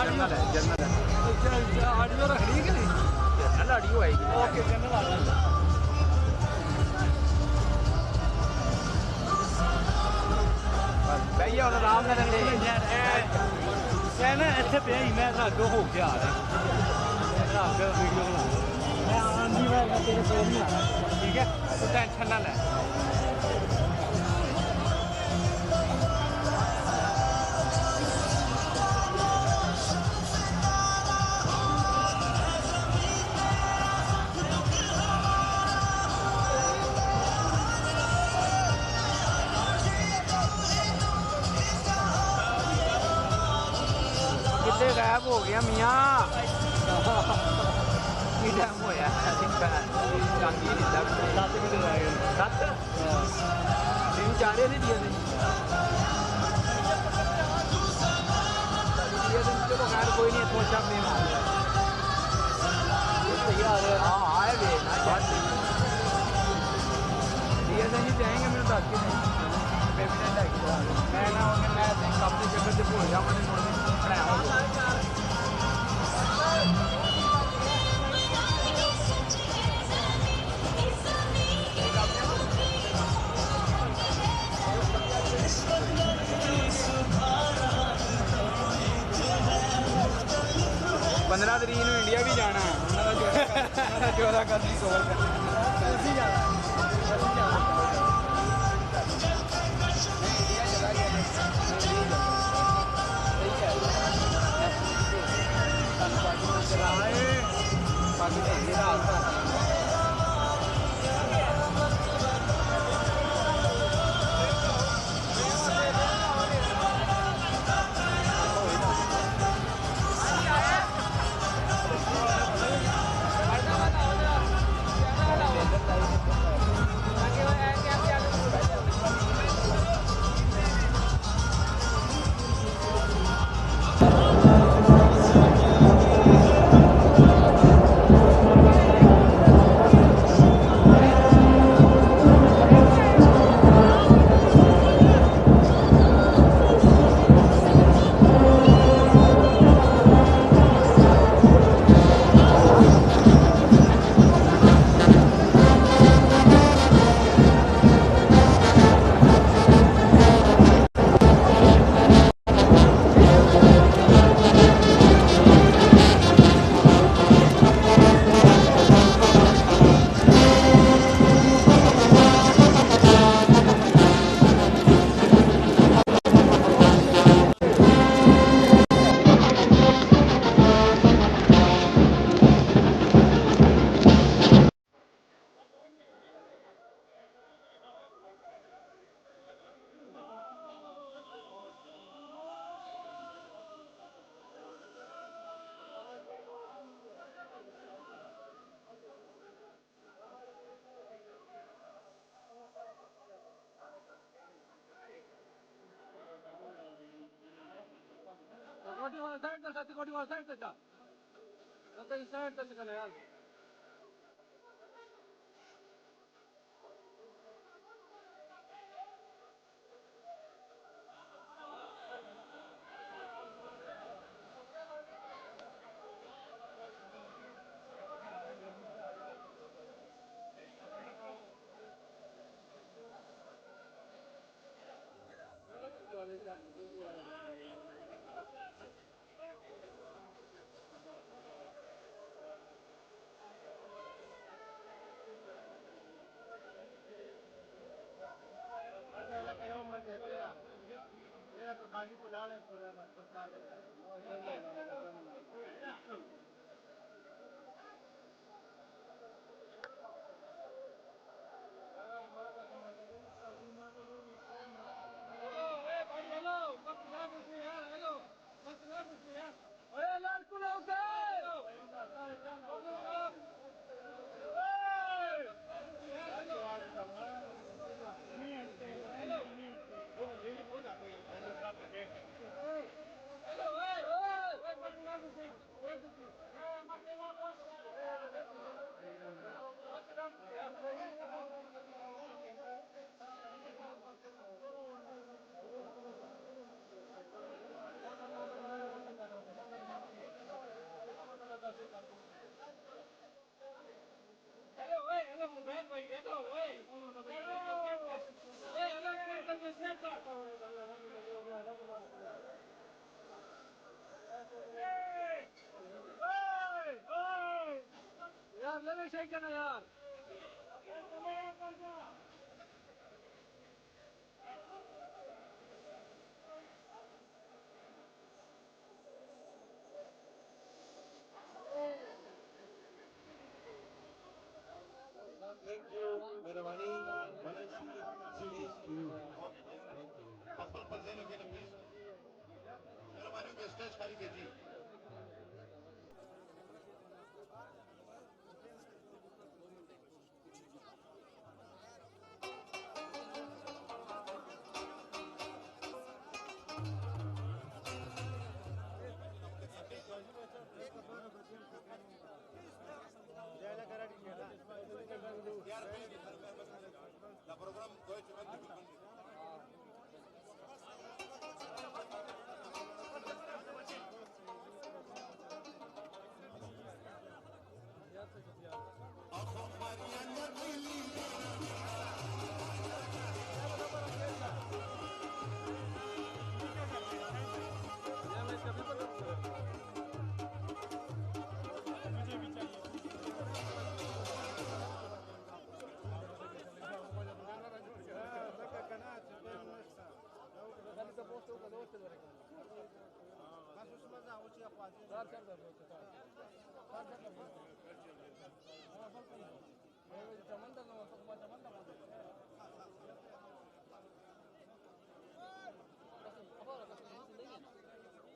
General है audio रखनी है कि नहीं जनरल ऑडियो आएगी ओके जनरल आ जाएगा भैया और आराम से ले मैं ना ਇੱਥੇ ਪਿਆ ਹੀ ਮੈਂ ਰਾਗੋ ਹੋ ਕੇ ਆ ਰਿਹਾ ਰਾਗੋ ਵੀਡੀਓ ਬਣਾ मैं आंधी मैं तेरे कोल नहीं आना ठीक है तू टेंशन ना ले कितने गायब हो गया मियाँ टाइम होया कांगी नहीं लग 7 मिनट रह गए 7 तीन चारे नहीं दिए चलो खैर कोई नहीं पहुंचा अपने हाँ आए वे ना दिए नहीं जाएंगे मेरे दस के नहीं मैं ना मैं अपने चक्कर से भूल जाऊँ मैंने पढ़ाया पंद्रह तरीक में इंडिया भी जाना है 14 कर दी कवर सही करना यार। Thank you, मेहरबानी मेहरबानी के स्टेज खाली कीजिए। La program Deutsche Welle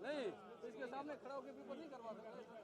नहीं, इसके सामने खड़ा होकर पेपर नहीं करवा सकता।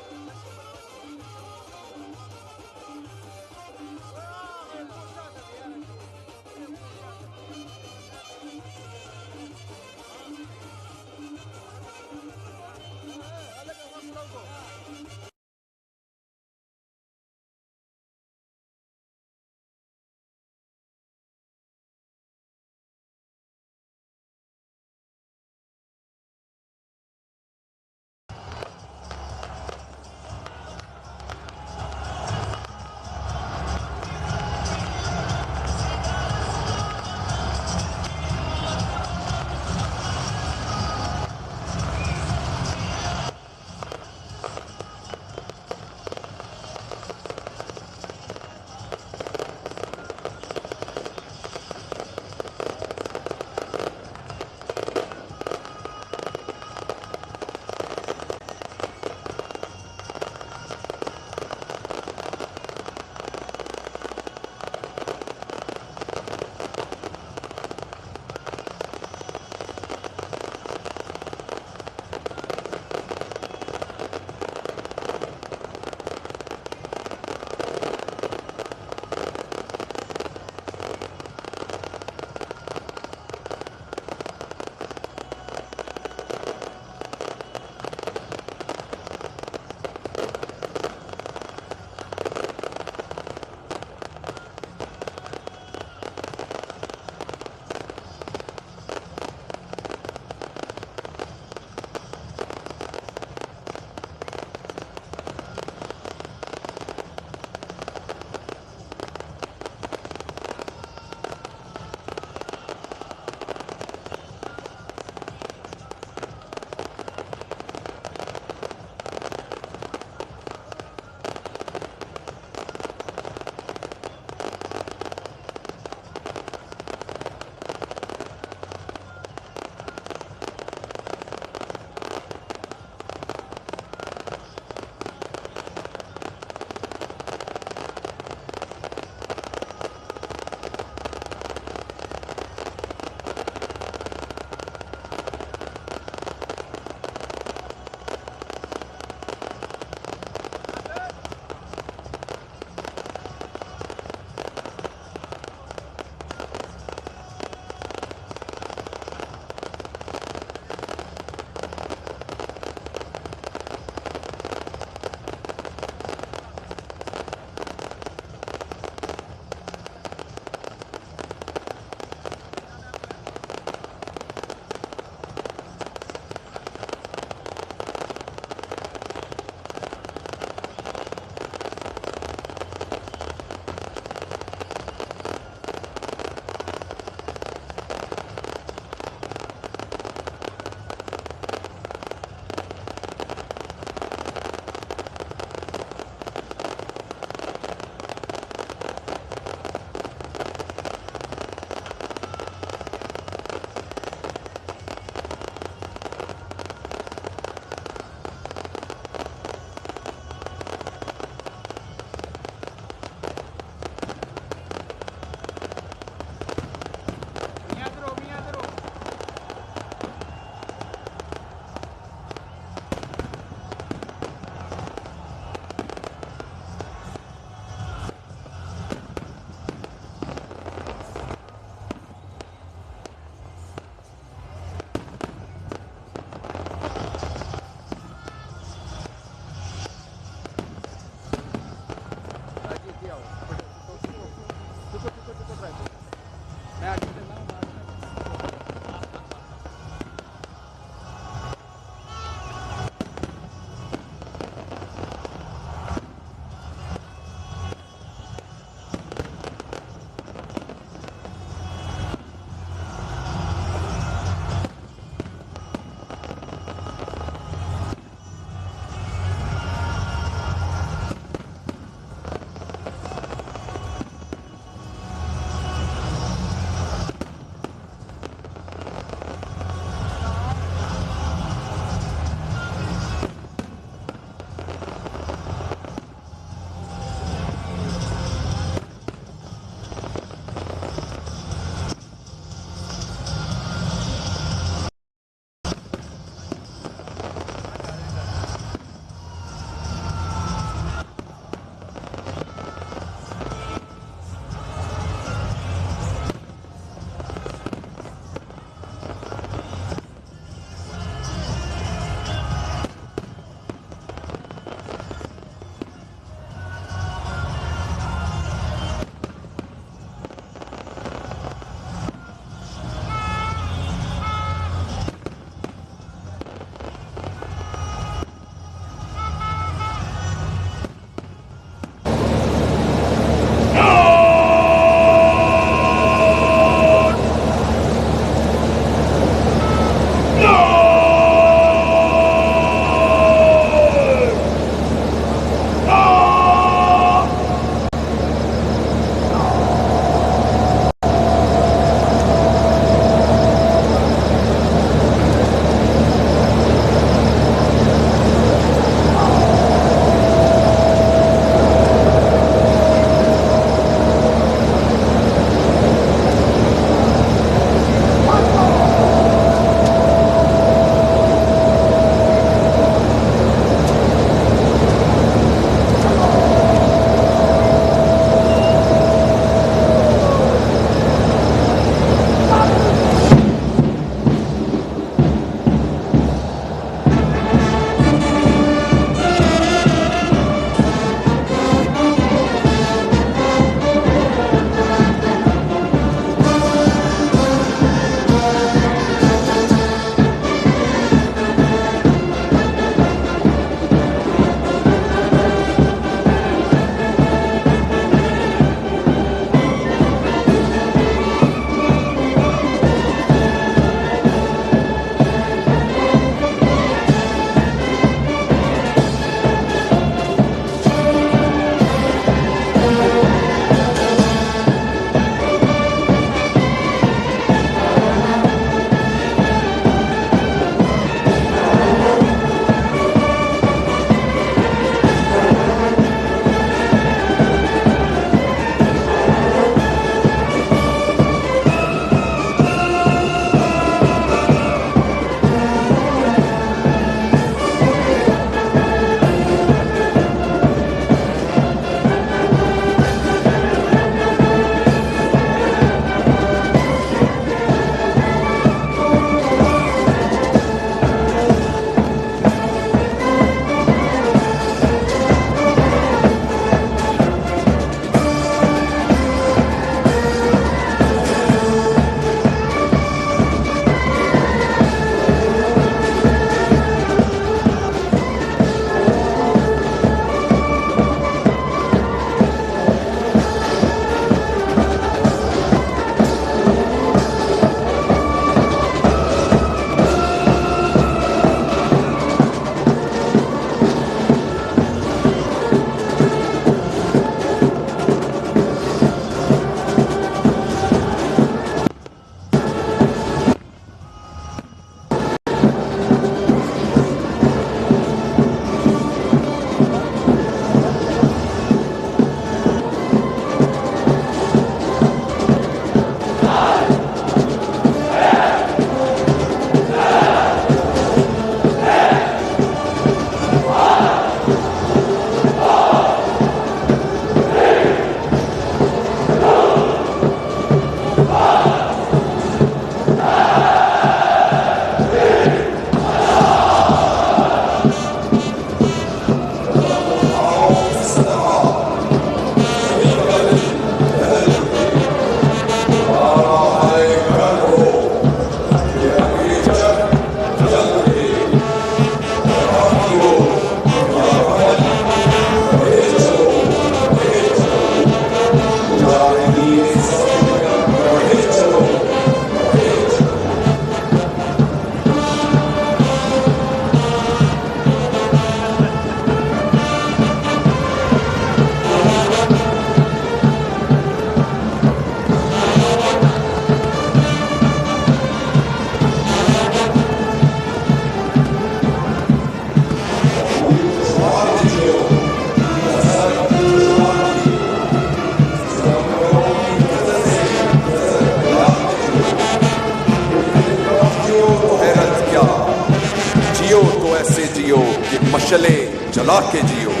जियो तो ऐसे जियो कि मशले जला के जियो।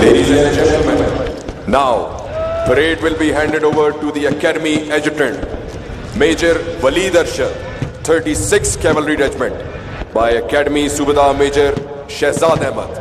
Ladies and gentlemen, now parade will be handed over to the Academy Adjutant, Major Waleed Arshad, 36th Cavalry Regiment, by Academy Subedar Major Shehzad Ahmad.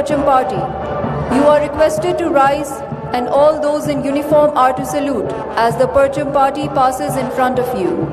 Percham Party. You are requested to rise, and all those in uniform are to salute as the Percham Party passes in front of you.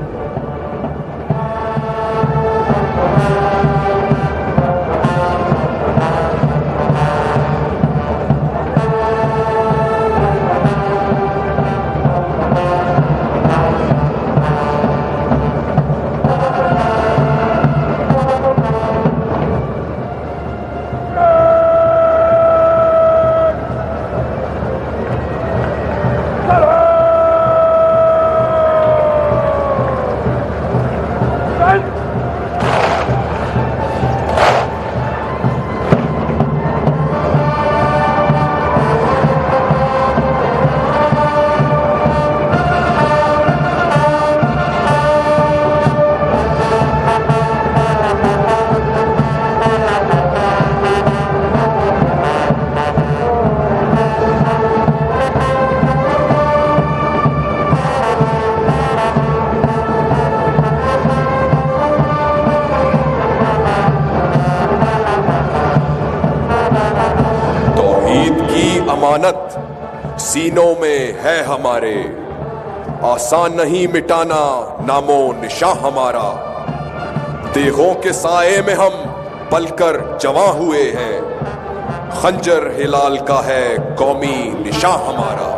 अमानत सीनों में है हमारे, आसान नहीं मिटाना नामो निशां हमारा। देहों के साए में हम पलकर जवां हुए हैं, खंजर हिलाल का है कौमी निशां हमारा।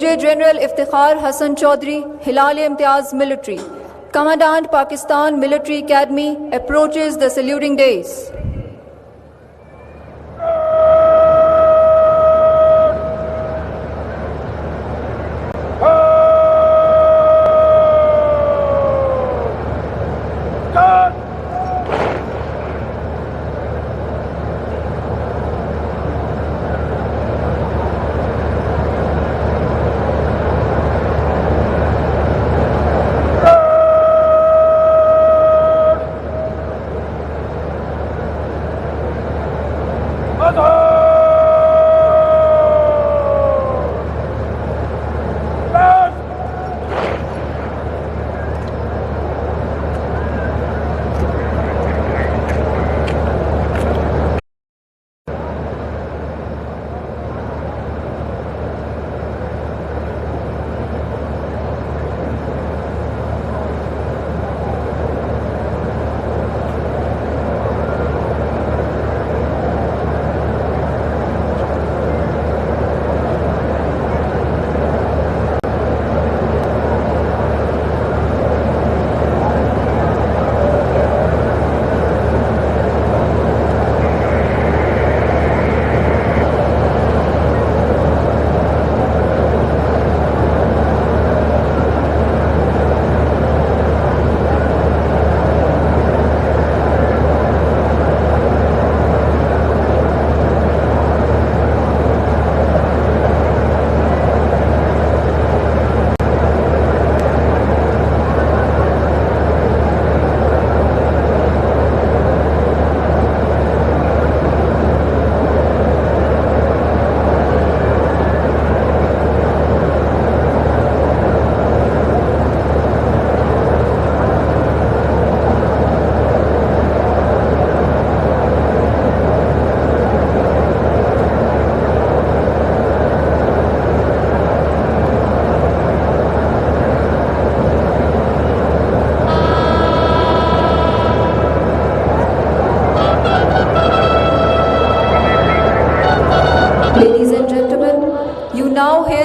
Major General Iftikhar Hassan Chaudhry, Hilal-e-Imtiaz Military, Commandant Pakistan Military Academy, approaches the saluting dais.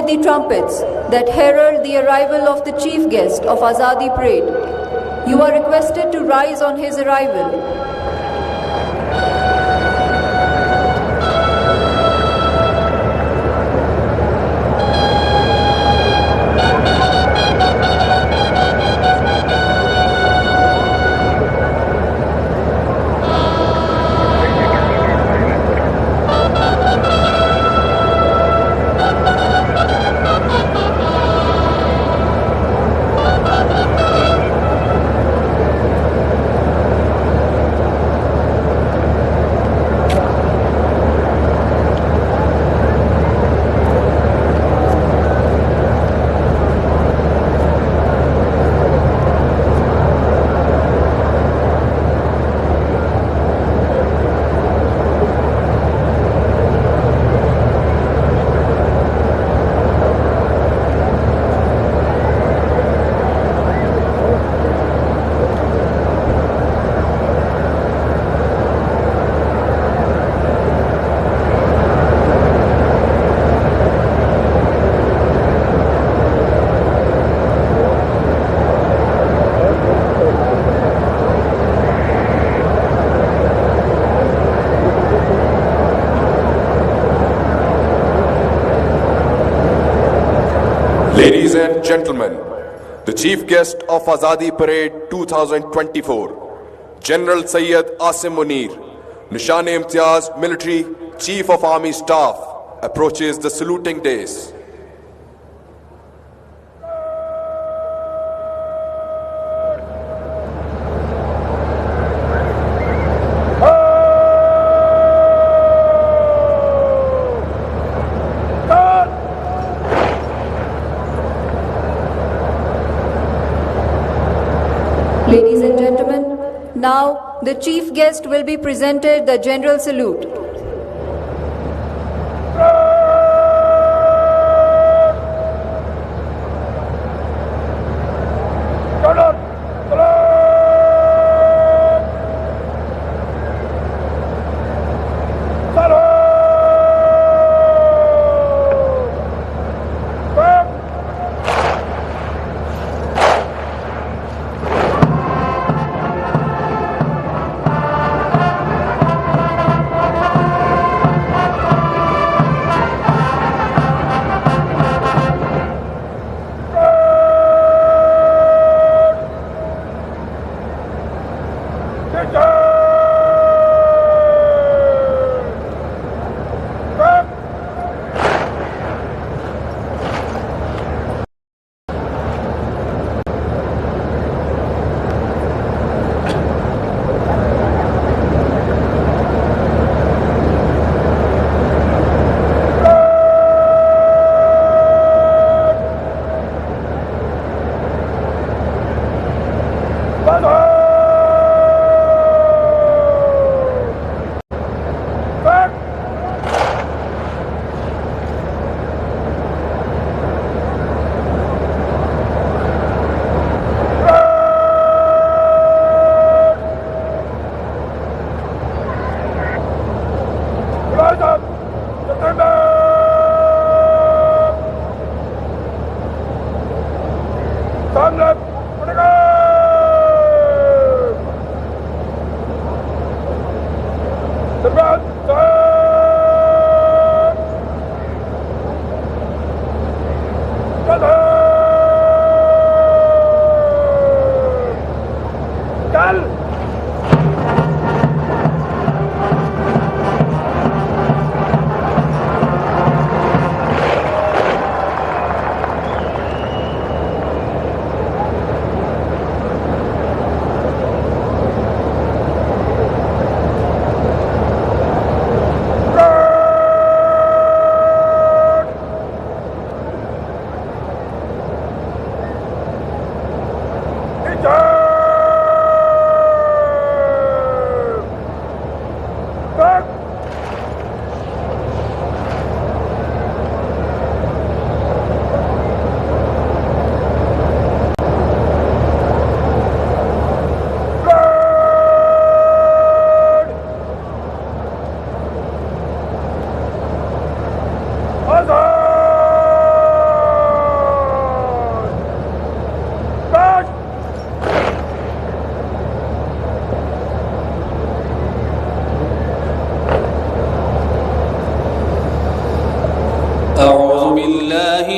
The trumpets that herald the arrival of the chief guest of Azadi Parade. You are requested to rise on his arrival. Ladies and gentlemen, the Chief Guest of Azadi Parade 2024, General Syed Asim Munir, Nishan-e-Imtiaz Military Chief of Army Staff, approaches the saluting dais. Ladies and gentlemen, now the chief guest will be presented the general salute. Salam!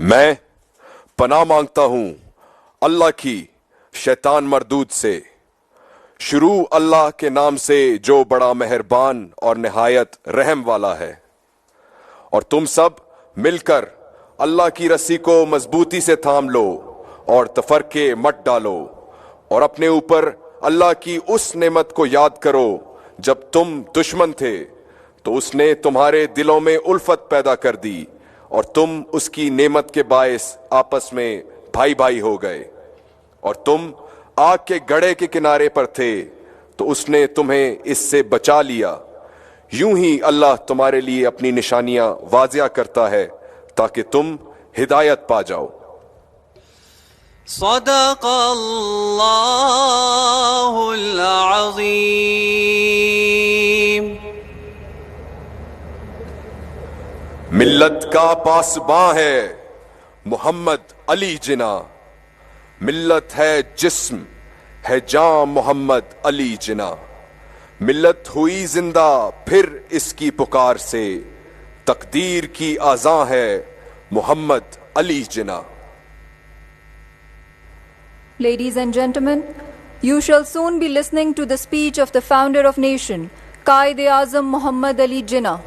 मैं पनाह मांगता हूं अल्लाह की शैतान मरदूद से। शुरू अल्लाह के नाम से जो बड़ा मेहरबान और निहायत रहम वाला है। और तुम सब मिलकर अल्लाह की रस्सी को मजबूती से थाम लो और तफरके मत डालो और अपने ऊपर अल्लाह की उस नेमत को याद करो जब तुम दुश्मन थे तो उसने तुम्हारे दिलों में उल्फत पैदा कर दी और तुम उसकी नेमत के बायस आपस में भाई भाई हो गए। और तुम आग के गड्ढे के किनारे पर थे तो उसने तुम्हें इससे बचा लिया। यूं ही अल्लाह तुम्हारे लिए अपनी निशानियां वाज़िया करता है ताकि तुम हिदायत पा जाओ। सदक़ल्लाहुल अज़ीम। मिल्लत का पासबां है मोहम्मद अली जिना। मिल्लत है जिस्म है जां मोहम्मद अली जिना। मिल्लत हुई जिंदा फिर इसकी पुकार से तकदीर की आज़ां है मोहम्मद अली जिना। Ladies and gentlemen, you shall soon be listening to the speech of the founder of nation, Qaid-e-Azam Muhammad Ali Jinnah.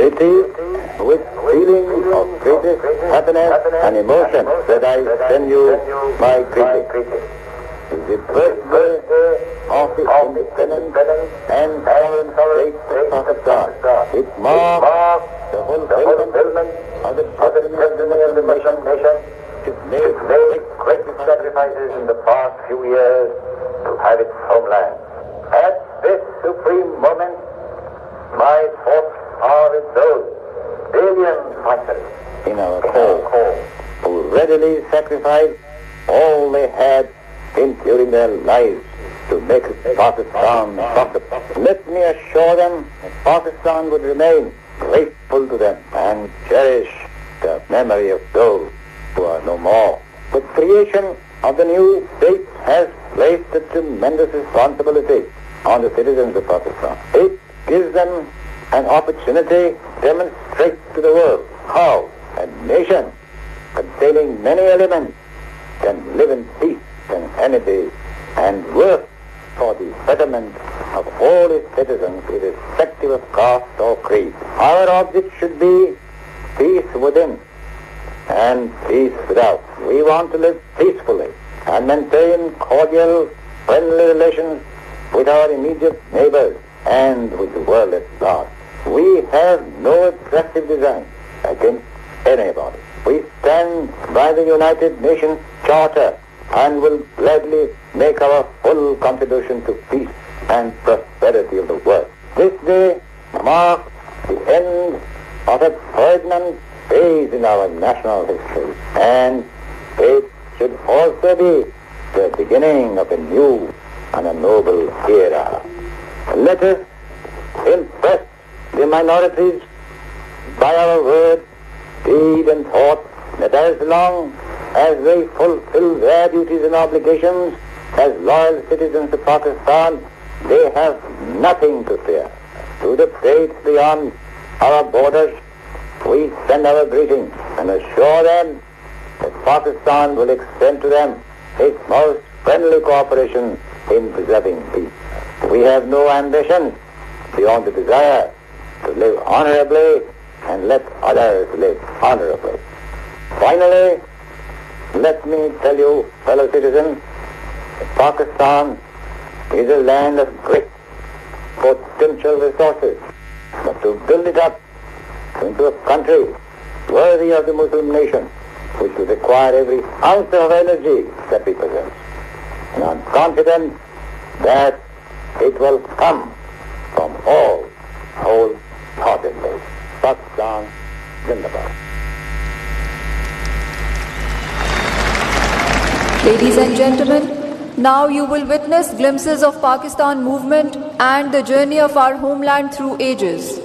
It is with feeling of greatest happiness and emotion that I send you my greeting. The birthday of the independent and sovereign state of Pakistan. It marks the fulfillment of the destiny of the Muslim nation to make great sacrifices in the past few years to have its homeland. At this supreme moment, my thoughts are with those alien fighters in our cause who readily sacrificed all they had during their lives to make Pakistan possible. Let me assure them that Pakistan would remain grateful to them and cherish the memory of those who are no more. The creation of the new state has placed a tremendous responsibility on the citizens of Pakistan. It gives them an opportunity to demonstrate to the world how a nation containing many elements can live in peace and amity and work for the betterment of all its citizens irrespective of caste or creed. Our object should be peace within and peace without. We want to live peacefully and maintain cordial, friendly relations with our immediate neighbors and with the world at large. We have no aggressive design against anybody. We stand by the United Nations Charter and will gladly make our full contribution to peace and prosperity of the world. This day marks the end of a pregnant phase in our national history, and it should also be the beginning of a new and a noble era. Let us impress the minorities by our word, deed and thought that as long as they fulfill their duties and obligations as loyal citizens of Pakistan, they have nothing to fear. To the states beyond our borders, we send our greetings and assure them that Pakistan will extend to them its most friendly cooperation in preserving peace. We have no ambition beyond the desire to live honorably and let others live honorably. Finally, let me tell you, fellow citizens, that Pakistan is a land of great potential resources. But to build it up into a country worthy of the Muslim nation, which will require every ounce of energy that we possess. And I'm confident that it will come from all wholeheartedly. Pakistan Zindabad. Ladies and gentlemen, now you will witness glimpses of Pakistan movement and the journey of our homeland through ages.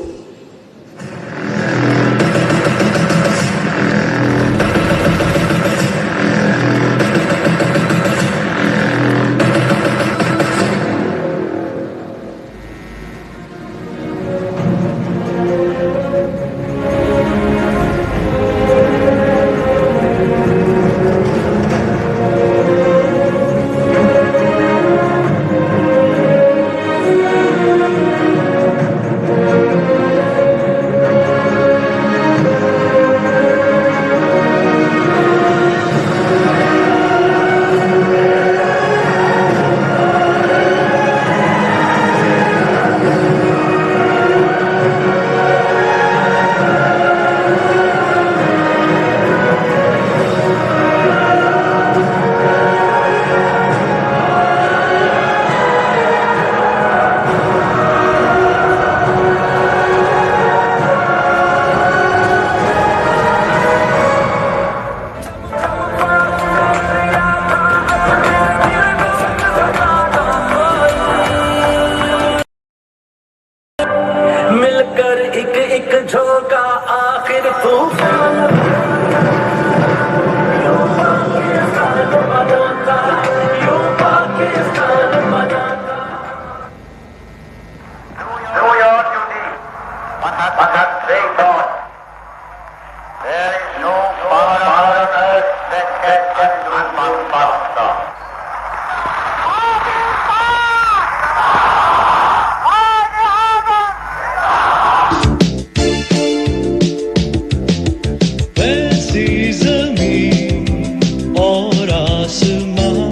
आसमां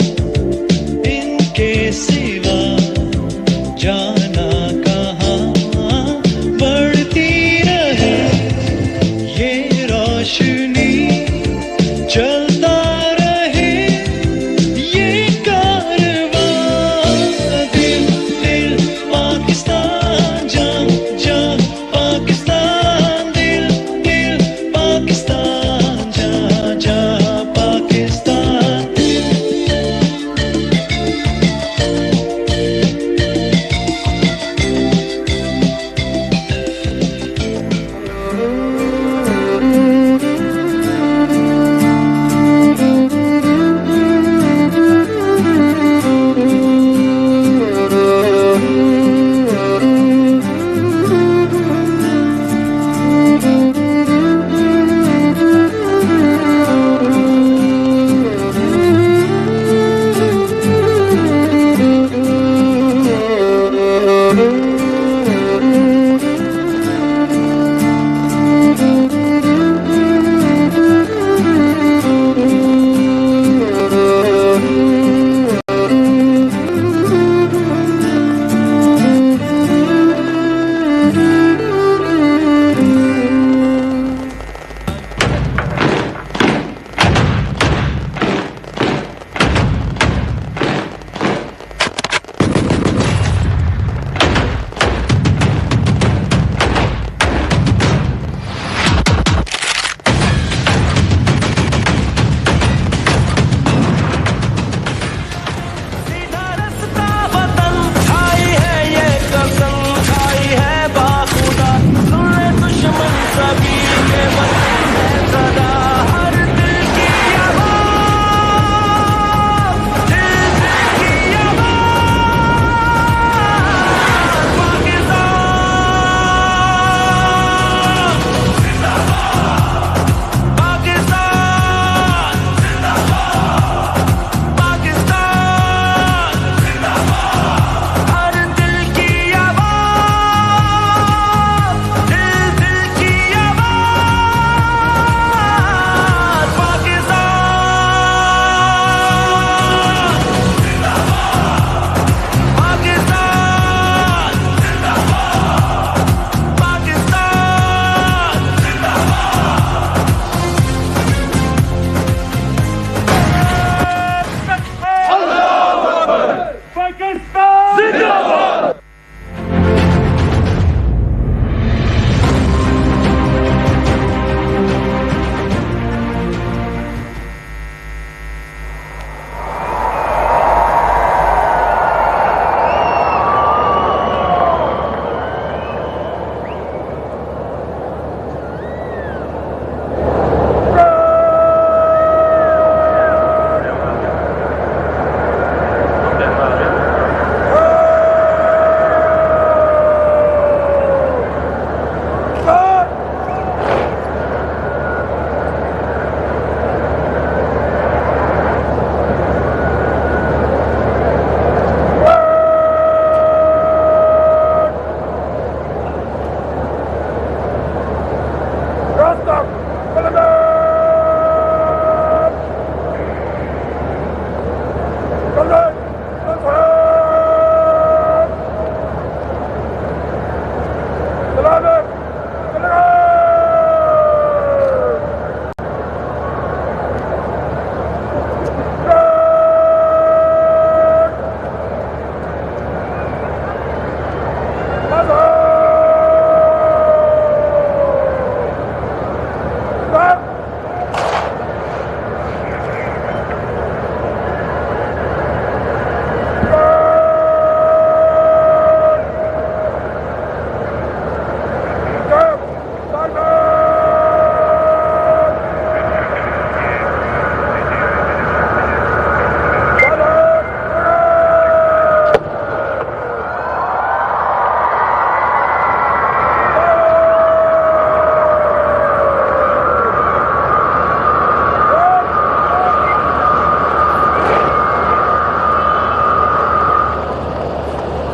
इनके सिवा जाना कहाँ बढ़ती रहे ये रोशनी चलता रहे ये कारवां दिल दिल पाकिस्तान जान जान पाकिस्तान दिल दिल पाकिस्तान जान जान Pakistan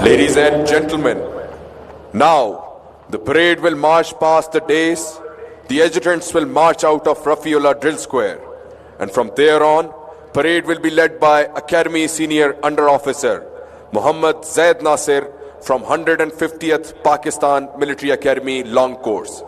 Ladies and gentlemen, now the parade will march past the dais. The adjutants will march out of Rafiullah Drill Square, and from there on, parade will be led by Academy Senior Under Officer Muhammad Zaid Nasir from 150th Pakistan Military Academy Long Course.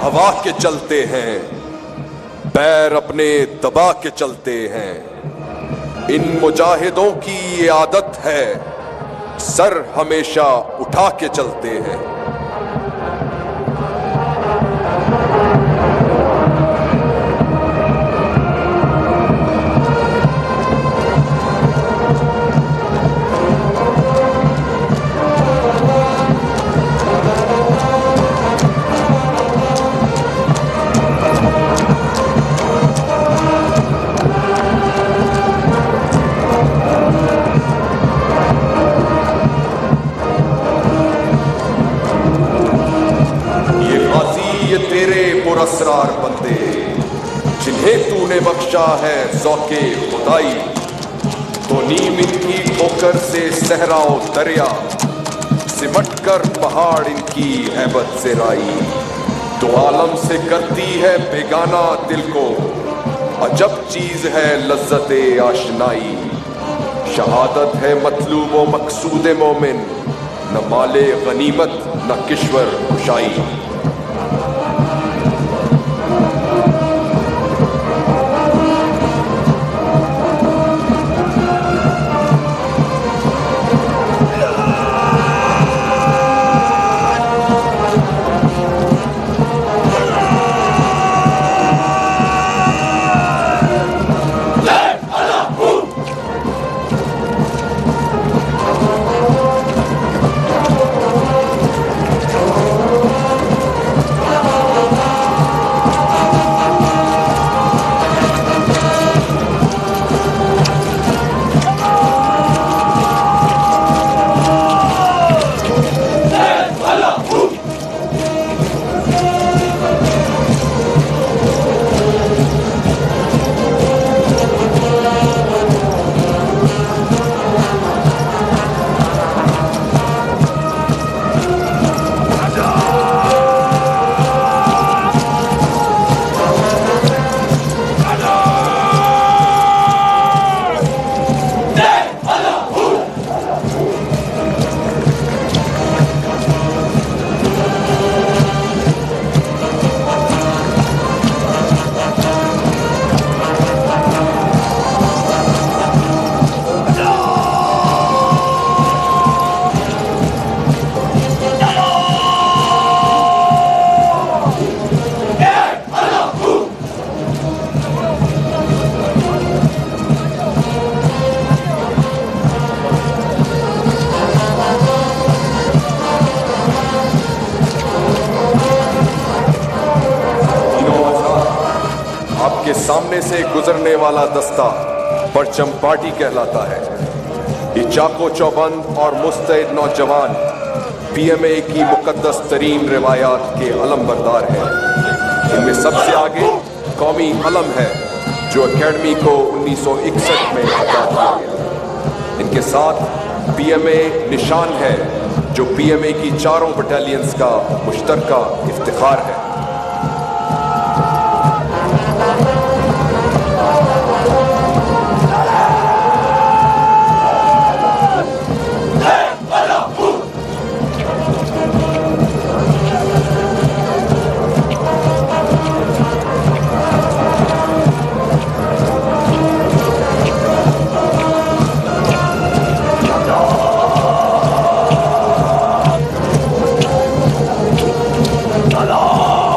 हवा के चलते हैं, पैर अपने दबा के चलते हैं। इन मुजाहिदों की ये आदत है, सर हमेशा उठा के चलते हैं। पुरस्रार बंदे जिन्हें तूने बख्शा है ज़ौक़े खुदाई, तो नीम इनकी ठोकर से सहराओ दरिया, सिमट कर पहाड़ इनकी हैबत से राई। तो आलम से करती है बेगाना दिल को, अजब चीज है लज्जते आशनाई। शहादत है मतलूब व मकसूद मोमिन, न माले गनीमत न किश्वर कुशाई। सामने से गुजरने वाला दस्ता परचम पार्टी कहलाता है। ये चाको चौबंद और मुस्तैद नौजवान पीएमए की मुकद्दस तरीन रिवायात के अलम बरदार हैं। इनमें सबसे आगे कौमी अलम है जो एकेडमी को 1961 में अता किया गया। इनके साथ पीएमए निशान है जो पीएमए की चारों बटालियंस का मुश्तरका इफ्तिखार है। Allah!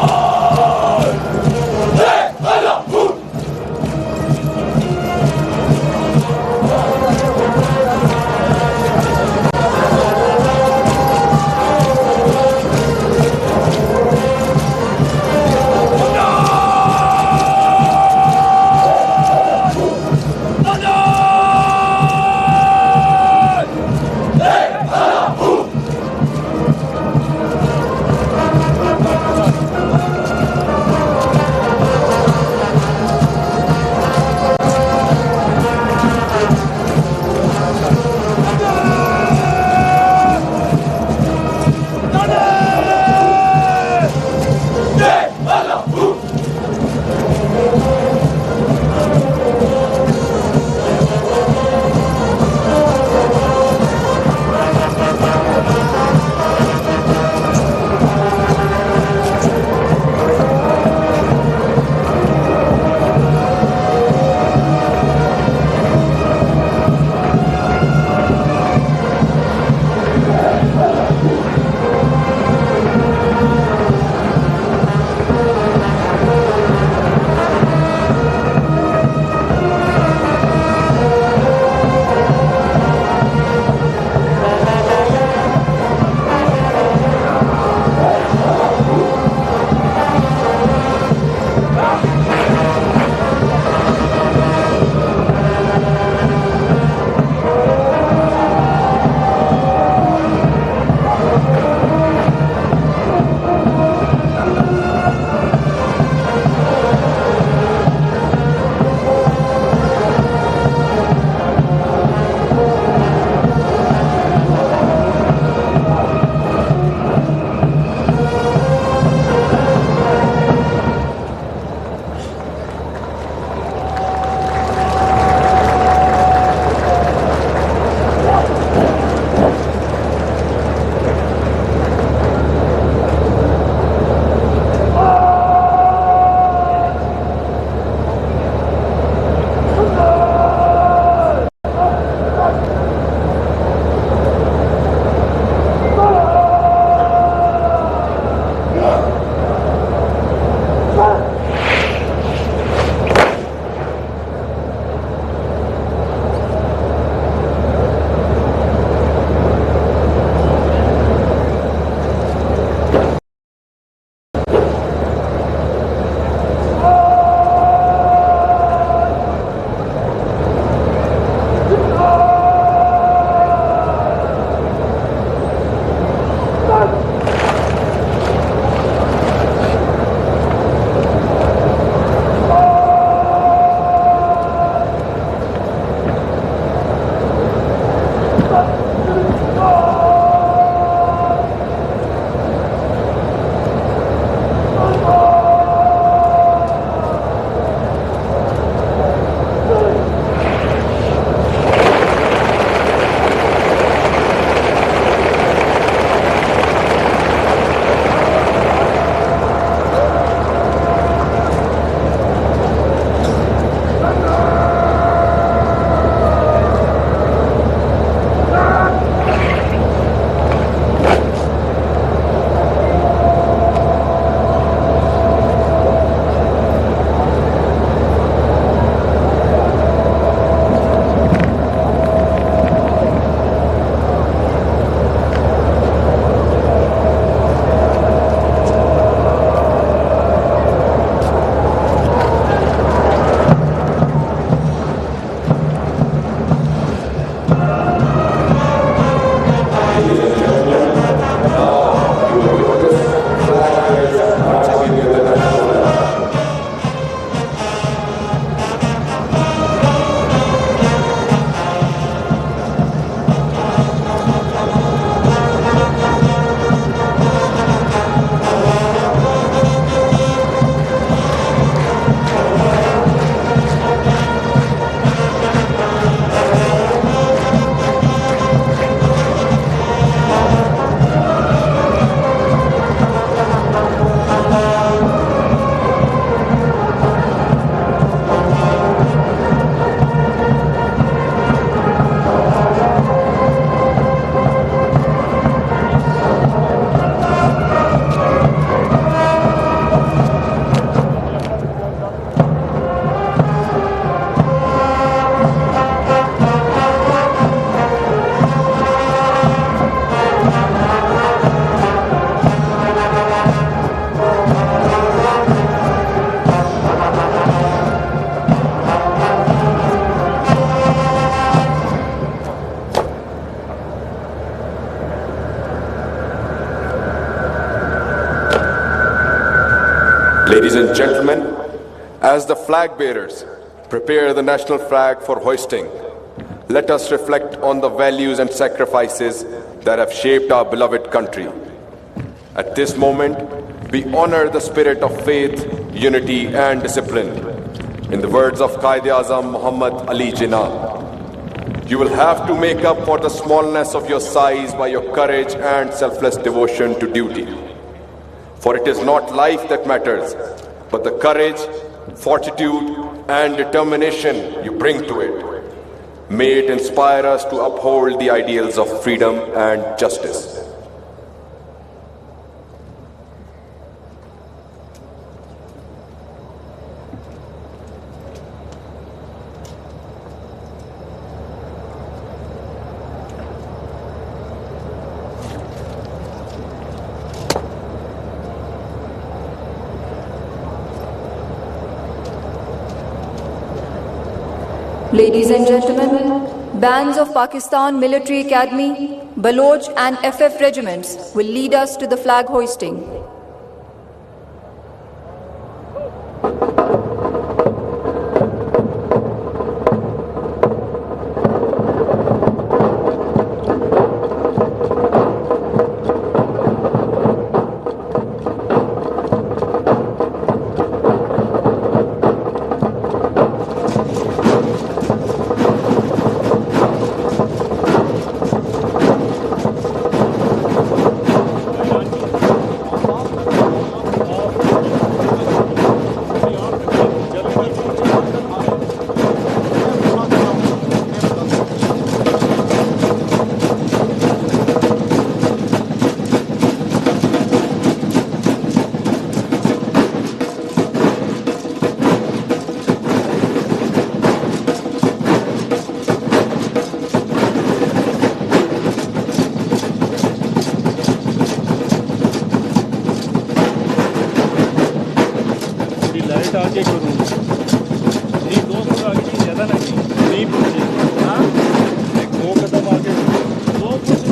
Ladies and gentlemen, as the flag bearers prepare the national flag for hoisting, let us reflect on the values and sacrifices that have shaped our beloved country. At this moment, we honor the spirit of faith, unity and discipline. In the words of Quaid-e-Azam Muhammad Ali Jinnah, you will have to make up for the smallness of your size by your courage and selfless devotion to duty. For it is not life that matters, but the courage, fortitude, and determination you bring to it. May it inspire us to uphold the ideals of freedom and justice. Ladies and gentlemen, bands of Pakistan Military Academy, Baloch and FF regiments will lead us to the flag hoisting. आगे करूँ नहीं 200 आगे ज़्यादा नहीं पहुँचे हाँ एक 2 कदम आगे 2 foot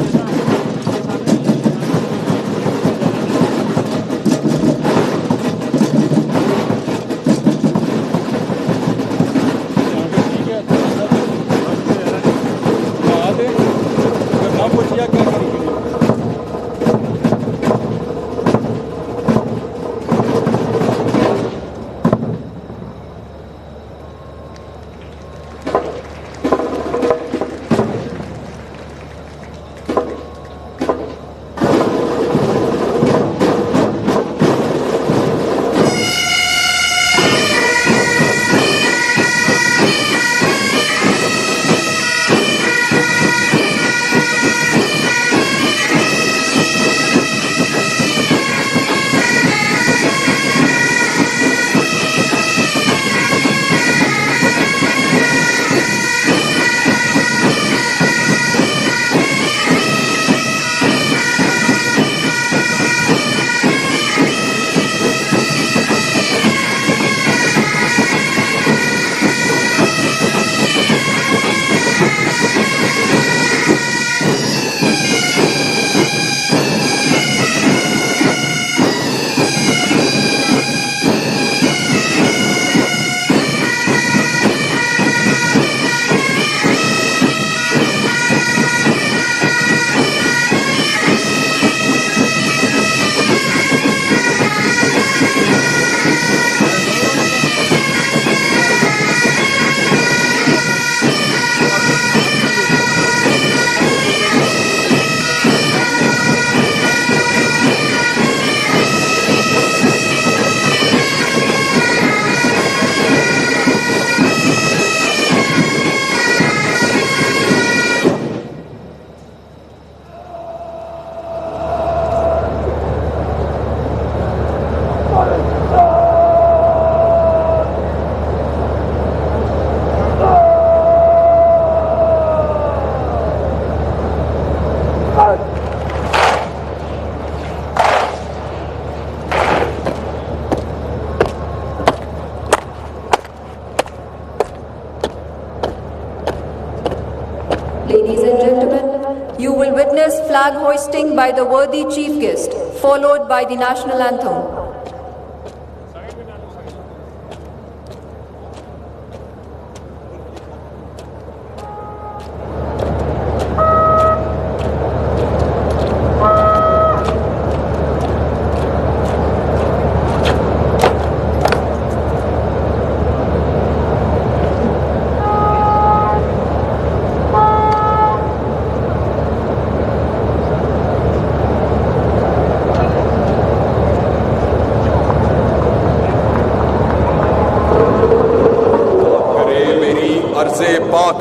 Ladies and gentlemen, you will witness flag hoisting by the worthy chief guest, followed by the national anthem.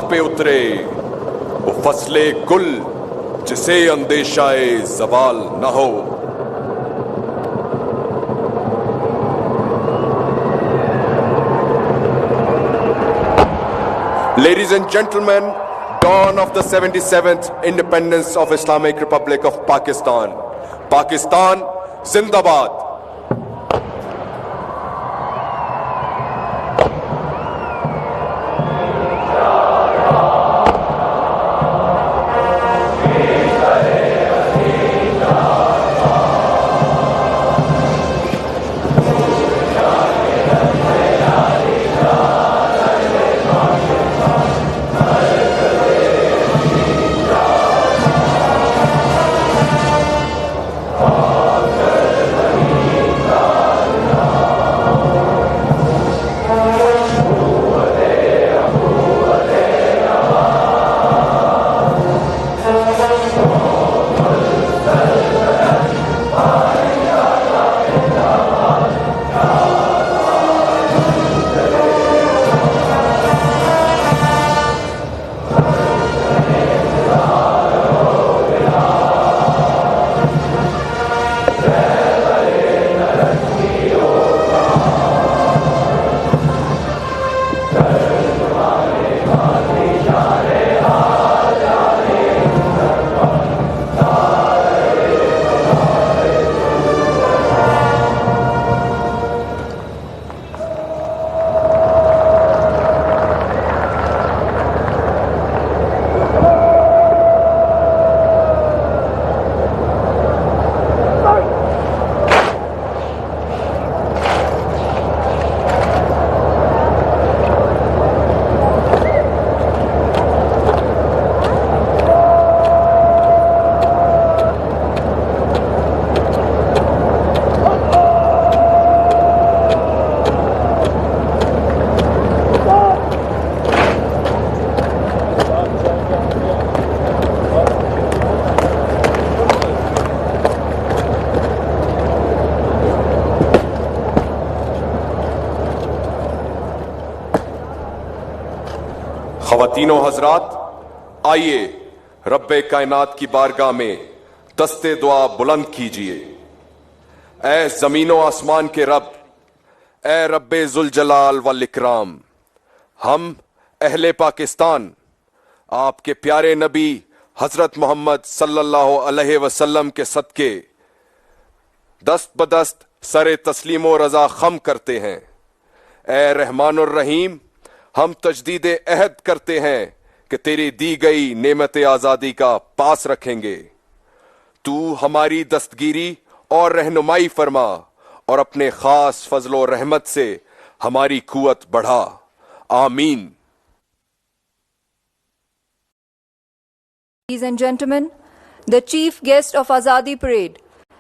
खाक पे उतरे वो फसले गुल जिसे अंदेशाए ज़वाल न हो। Ladies and gentlemen, dawn of the 77th independence of Islamic Republic of Pakistan. Pakistan Zindabad. ख़वातीनो हज़रात, आइए रब्बे कायनात की बारगाह में दस्ते दुआ बुलंद कीजिए। ऐ ज़मीनो आसमान के रब, ऐ रब्बे ज़ुल जलाल वल इकराम, हम अहले पाकिस्तान आपके प्यारे नबी हज़रत मोहम्मद सल्लल्लाहु अलैहि वसल्लम के सदके दस्त बदस्त सरे तस्लीम व रज़ा खम करते हैं। ऐ रहमानुर रहीम, हम तजदीद अहद करते हैं कि तेरी दी गई नेमत आज़ादी का पास रखेंगे। तू हमारी दस्तगीरी और रहनुमाई फरमा और अपने खास फजलो रहमत से हमारी कुव्वत बढ़ा। आमीन। Ladies and gentlemen, the chief guest of Azadi Parade,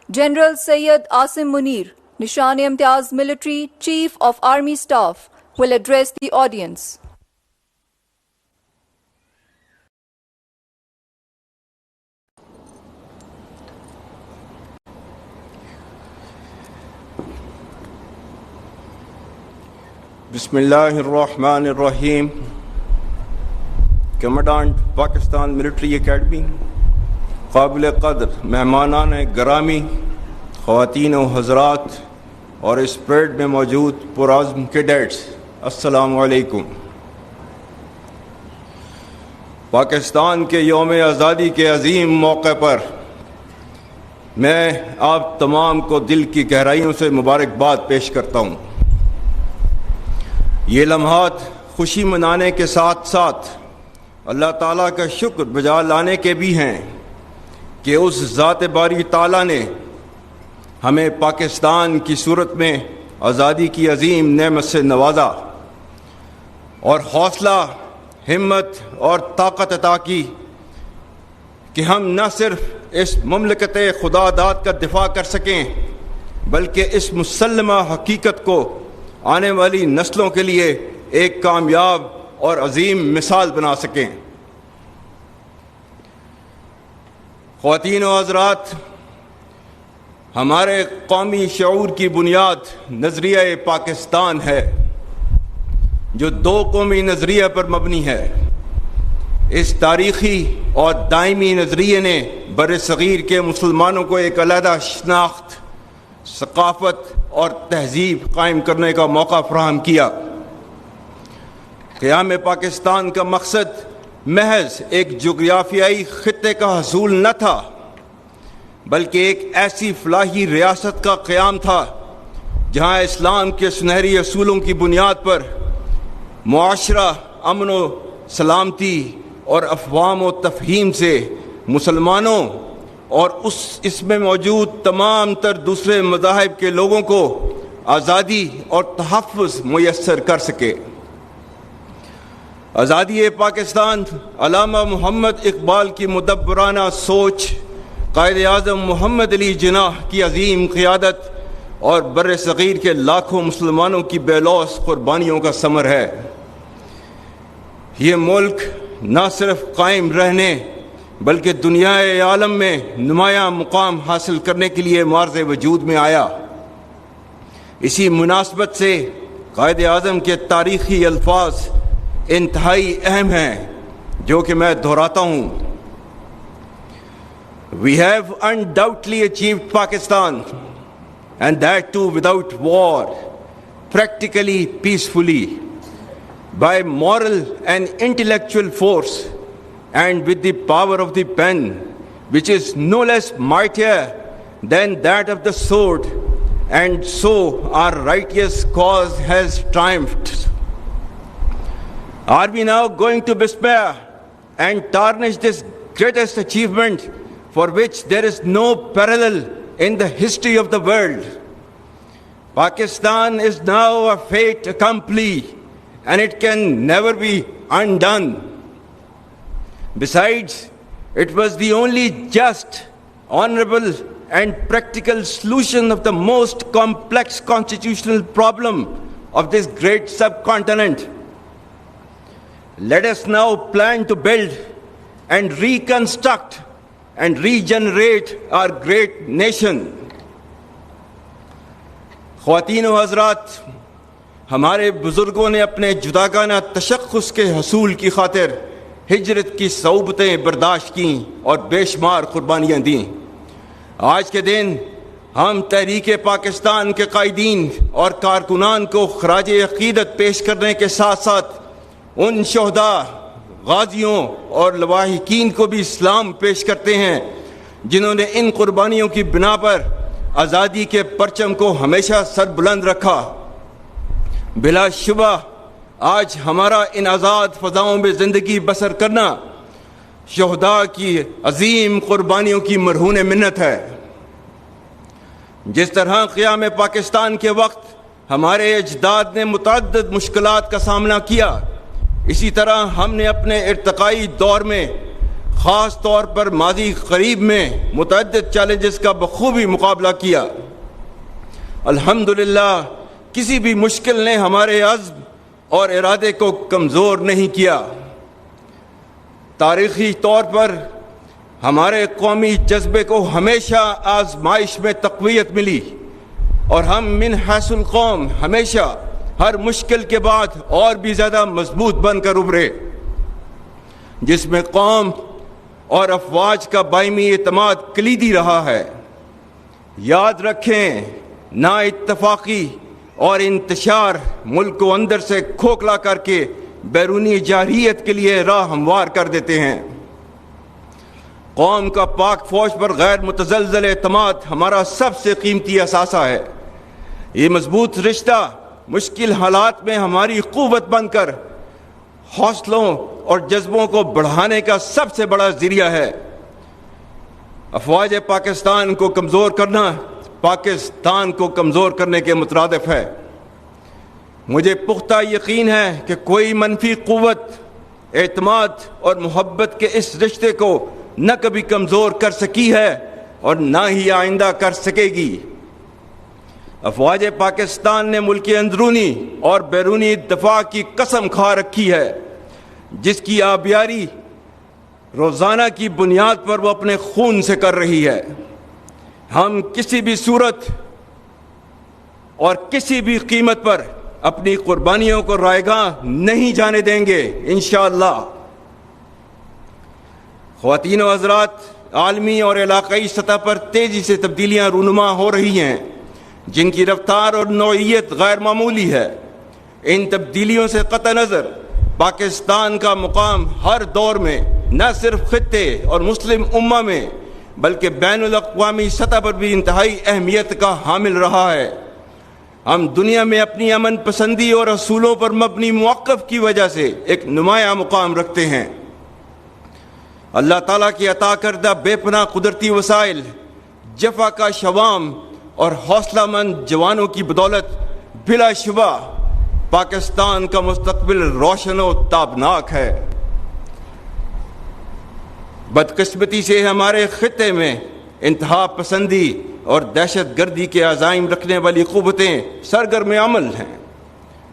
General Sayyid Asim Munir, Nishan-e-Imtiaz Military Chief of Army Staff, will address the audience. बिस्मिल्लाहिर्रहमानिर्रहीम। कमांडेंट पाकिस्तान मिलिट्री एकेडमी, काबिल कदर मेहमानान गरामी, ख़वातीन व हज़रात और इस परेड में मौजूद पुराज़्म कैडेट्स, अस्सलामु अलैकुम। पाकिस्तान के यौम आज़ादी के अजीम मौके पर मैं आप तमाम को दिल की गहराइयों से मुबारकबाद पेश करता हूँ। ये लम्हात खुशी मनाने के साथ साथ अल्लाह ताला का शुक्र बजा लाने के भी हैं कि उस ज़ात बारी ताला ने हमें पाकिस्तान की सूरत में आज़ादी की अजीम नेमत से नवाजा और हौसला, हिम्मत और ताकत अता की कि हम न सिर्फ इस मुमलकत खुदादाद का दिफा कर सकें बल्कि इस मुसल्लमा हकीकत को आने वाली नस्लों के लिए एक कामयाब और अजीम मिसाल बना सकें। ख़वातीन व हज़रात, हमारे कौमी शऊर की बुनियाद नज़रिया पाकिस्तान है जो दो कौमी नज़रिया पर मबनी है। इस तारीखी और दायमी नज़रिए ने बर-ए-सग़ीर के मुसलमानों को एक अलहदा शनाख्त, सकाफ़त और तहज़ीब कायम करने का मौका फ़राहम किया। क़याम पाकिस्तान का मकसद महज एक जोग्राफियाई ख़ित्ते का हसूल न था, बल्कि एक ऐसी फ़लाही रियासत का क़याम था जहाँ इस्लाम के सुनहरी असूलों की बुनियाद पर मुआशरा, अमन व सलामती और अफ़वाम व तफ़हीम से मुसलमानों और इसमें मौजूद तमाम तर दूसरे मज़ाहिब के लोगों को आज़ादी और तहफ़्फ़ुज़ मुयस्सर कर सके। आज़ादी पाकिस्तान अल्लामा मोहम्मद इकबाल की मुदब्बराना सोच, कायद आज़म मोहम्मद अली जिन्नाह की अज़ीम क़ियादत और बर-ए-सग़ीर के लाखों मुसलमानों की बेलौस क़ुरबानियों का समर है। ये मुल्क न सिर्फ कायम रहने बल्कि दुनियाए आलम में नुमायाँ मुकाम हासिल करने के लिए मार्ज़ वजूद में आया। इसी मुनासबत से कायद आज़म के तारीख़ी अल्फाज इंतहाई अहम हैं, जो कि मैं दोहराता हूँ। We have undoubtedly achieved Pakistan, and that too without war, practically peacefully, by moral and intellectual force, and with the power of the pen, which is no less mightier than that of the sword, and so our righteous cause has triumphed. Are we now going to despair and tarnish this greatest achievement for which there is no parallel in the history of the world? Pakistan is now a fait accompli, and it can never be undone. Besides, it was the only just, honorable, and practical solution of the most complex constitutional problem of this great subcontinent. Let us now plan to build and reconstruct and regenerate our great nation. ख्वातीन व हज़रात, हमारे बुज़ुर्गों ने अपने जुदागाना तशख़्ख़ुस के हसूल की खातिर हिजरत की सऊबतें बर्दाश्त की और बेशुमार क़ुरबानियाँ दीं। आज के दिन हम तहरीक पाकिस्तान के कायदीन और कारकुनान को ख़राज अक़ीदत पेश करने के साथ साथ उन शहदा, गाजियों और लवाहिकीन को भी इस्लाम पेश करते हैं, जिन्होंने इन क़ुरबानियों की बिना पर आज़ादी के परचम को हमेशा सर बुलंद रखा। बिलाशुबा आज हमारा इन आज़ाद फ़ज़ाओं में ज़िंदगी बसर करना शहदा की अज़ीम क़ुरबानियों की मरहून मिन्नत है। जिस तरह क़याम पाकिस्तान के वक्त हमारे अजदाद ने मुतअद्दिद मुश्किलात का सामना किया, इसी तरह हमने अपने इर्तिकाई दौर में ख़ास तौर पर माजी करीब में मुतअद्दिद चैलेंजेस का बखूबी मुकाबला किया। अल्हम्दुलिल्लाह, किसी भी मुश्किल ने हमारे अज़्म और इरादे को कमज़ोर नहीं किया। तारीख़ी तौर पर हमारे कौमी जज्बे को हमेशा आज़माइश में तक़वियत मिली और हम मिन हैसुल कौम हमेशा हर मुश्किल के बाद और भी ज़्यादा मजबूत बनकर उभरे, जिसमें कौम और अफवाज का बायमी एतमाद कलीदी रहा है। याद रखें, ना इत्तफाक़ी और इंतशार मुल्क को अंदर से खोखला करके बैरूनी जारहियत के लिए राह हमवार कर देते हैं। कौम का पाक फौज पर गैर मुतज़लज़ल एतमाद हमारा सबसे कीमती असासा है। ये मजबूत रिश्ता मुश्किल हालात में हमारी क़ुव्वत बनकर हौसलों और जज्बों को बढ़ाने का सबसे बड़ा ज़रिया है। अफवाज पाकिस्तान को कमज़ोर करना पाकिस्तान को कमज़ोर करने के मुतरादिफ है। मुझे पुख्ता यकीन है कि कोई मनफी क़ुव्वत एतमाद और मोहब्बत के इस रिश्ते को न कभी कमज़ोर कर सकी है और ना ही आइंदा कर सकेगी। अफवाज पाकिस्तान ने मुल्क के अंदरूनी और बैरूनी दफा की कसम खा रखी है, जिसकी आबियारी रोज़ाना की बुनियाद पर वो अपने खून से कर रही है। हम किसी भी सूरत और किसी भी कीमत पर अपनी कुर्बानियों को रायगां नहीं जाने देंगे इंशाअल्लाह। ख़वातीन व हज़रात, आलमी और इलाक़ाई सतह पर तेज़ी से तब्दीलियाँ रूनुमा हो रही हैं जिनकी रफ्तार और नौइयत गैर मामूली है। इन तब्दीलियों से क़तई नज़र पाकिस्तान का मुकाम हर दौर में न सिर्फ खित्ते और मुस्लिम उम्मा में बल्कि बैनुल अक़वामी सतह पर भी इंतहाई अहमियत का हामिल रहा है। हम दुनिया में अपनी अमन पसंदी और असूलों पर मबनी मौक़िफ़ की वजह से एक नुमाया मुकाम रखते हैं। अल्लाह ताला की अता करदा बेपनाह कुदरती वसाइल, जफ़ा का शवाम और हौसलामंद जवानों की बदौलत बिलाशुबा पाकिस्तान का मुस्तकबिल रोशन और ताबनाक है। बदकिस्मती से हमारे खित्ते में इंतहा पसंदी और दहशत गर्दी के अज़ाइम रखने वाली क़ुव्वतें सरगर्म अमल हैं।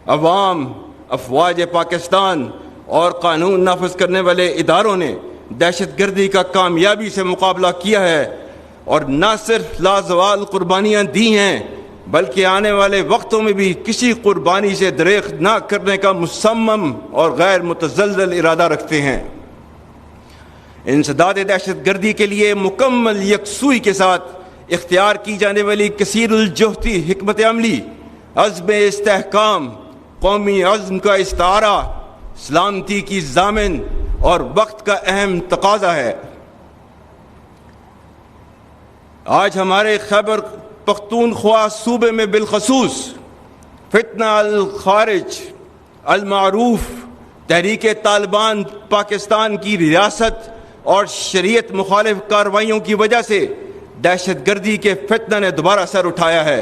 अवाम, अफवाज पाकिस्तान और कानून नाफिज करने वाले इदारों ने दहशत गर्दी का कामयाबी से मुकाबला किया है और न सिर्फ लाजवाल कुर्बानियाँ दी हैं बल्कि आने वाले वक्तों में भी किसी कुर्बानी से दरेख न करने का मुसम्मम और गैर मुतज़ल्ज़ल इरादा रखते हैं। इंसदाद दहशत गर्दी के लिए मुकम्मल यकसुई के साथ इख्तियार की जाने वाली कसीरुल जुहदी हिकमत अमली, अज़्म इस्तेहकाम, कौमी अज़्म का इस्तारा, सलामती की ज़ामिन और वक्त का अहम तकाज़ा है। आज हमारे खैबर पख्तूनख्वा सूबे में बिलखसूस फितना अल खारिज अल मारूफ तहरीक तालिबान पाकिस्तान की रियासत और शरीयत मुखालिफ कार्रवाइयों की वजह से दहशत गर्दी के फितना ने दोबारा सर उठाया है,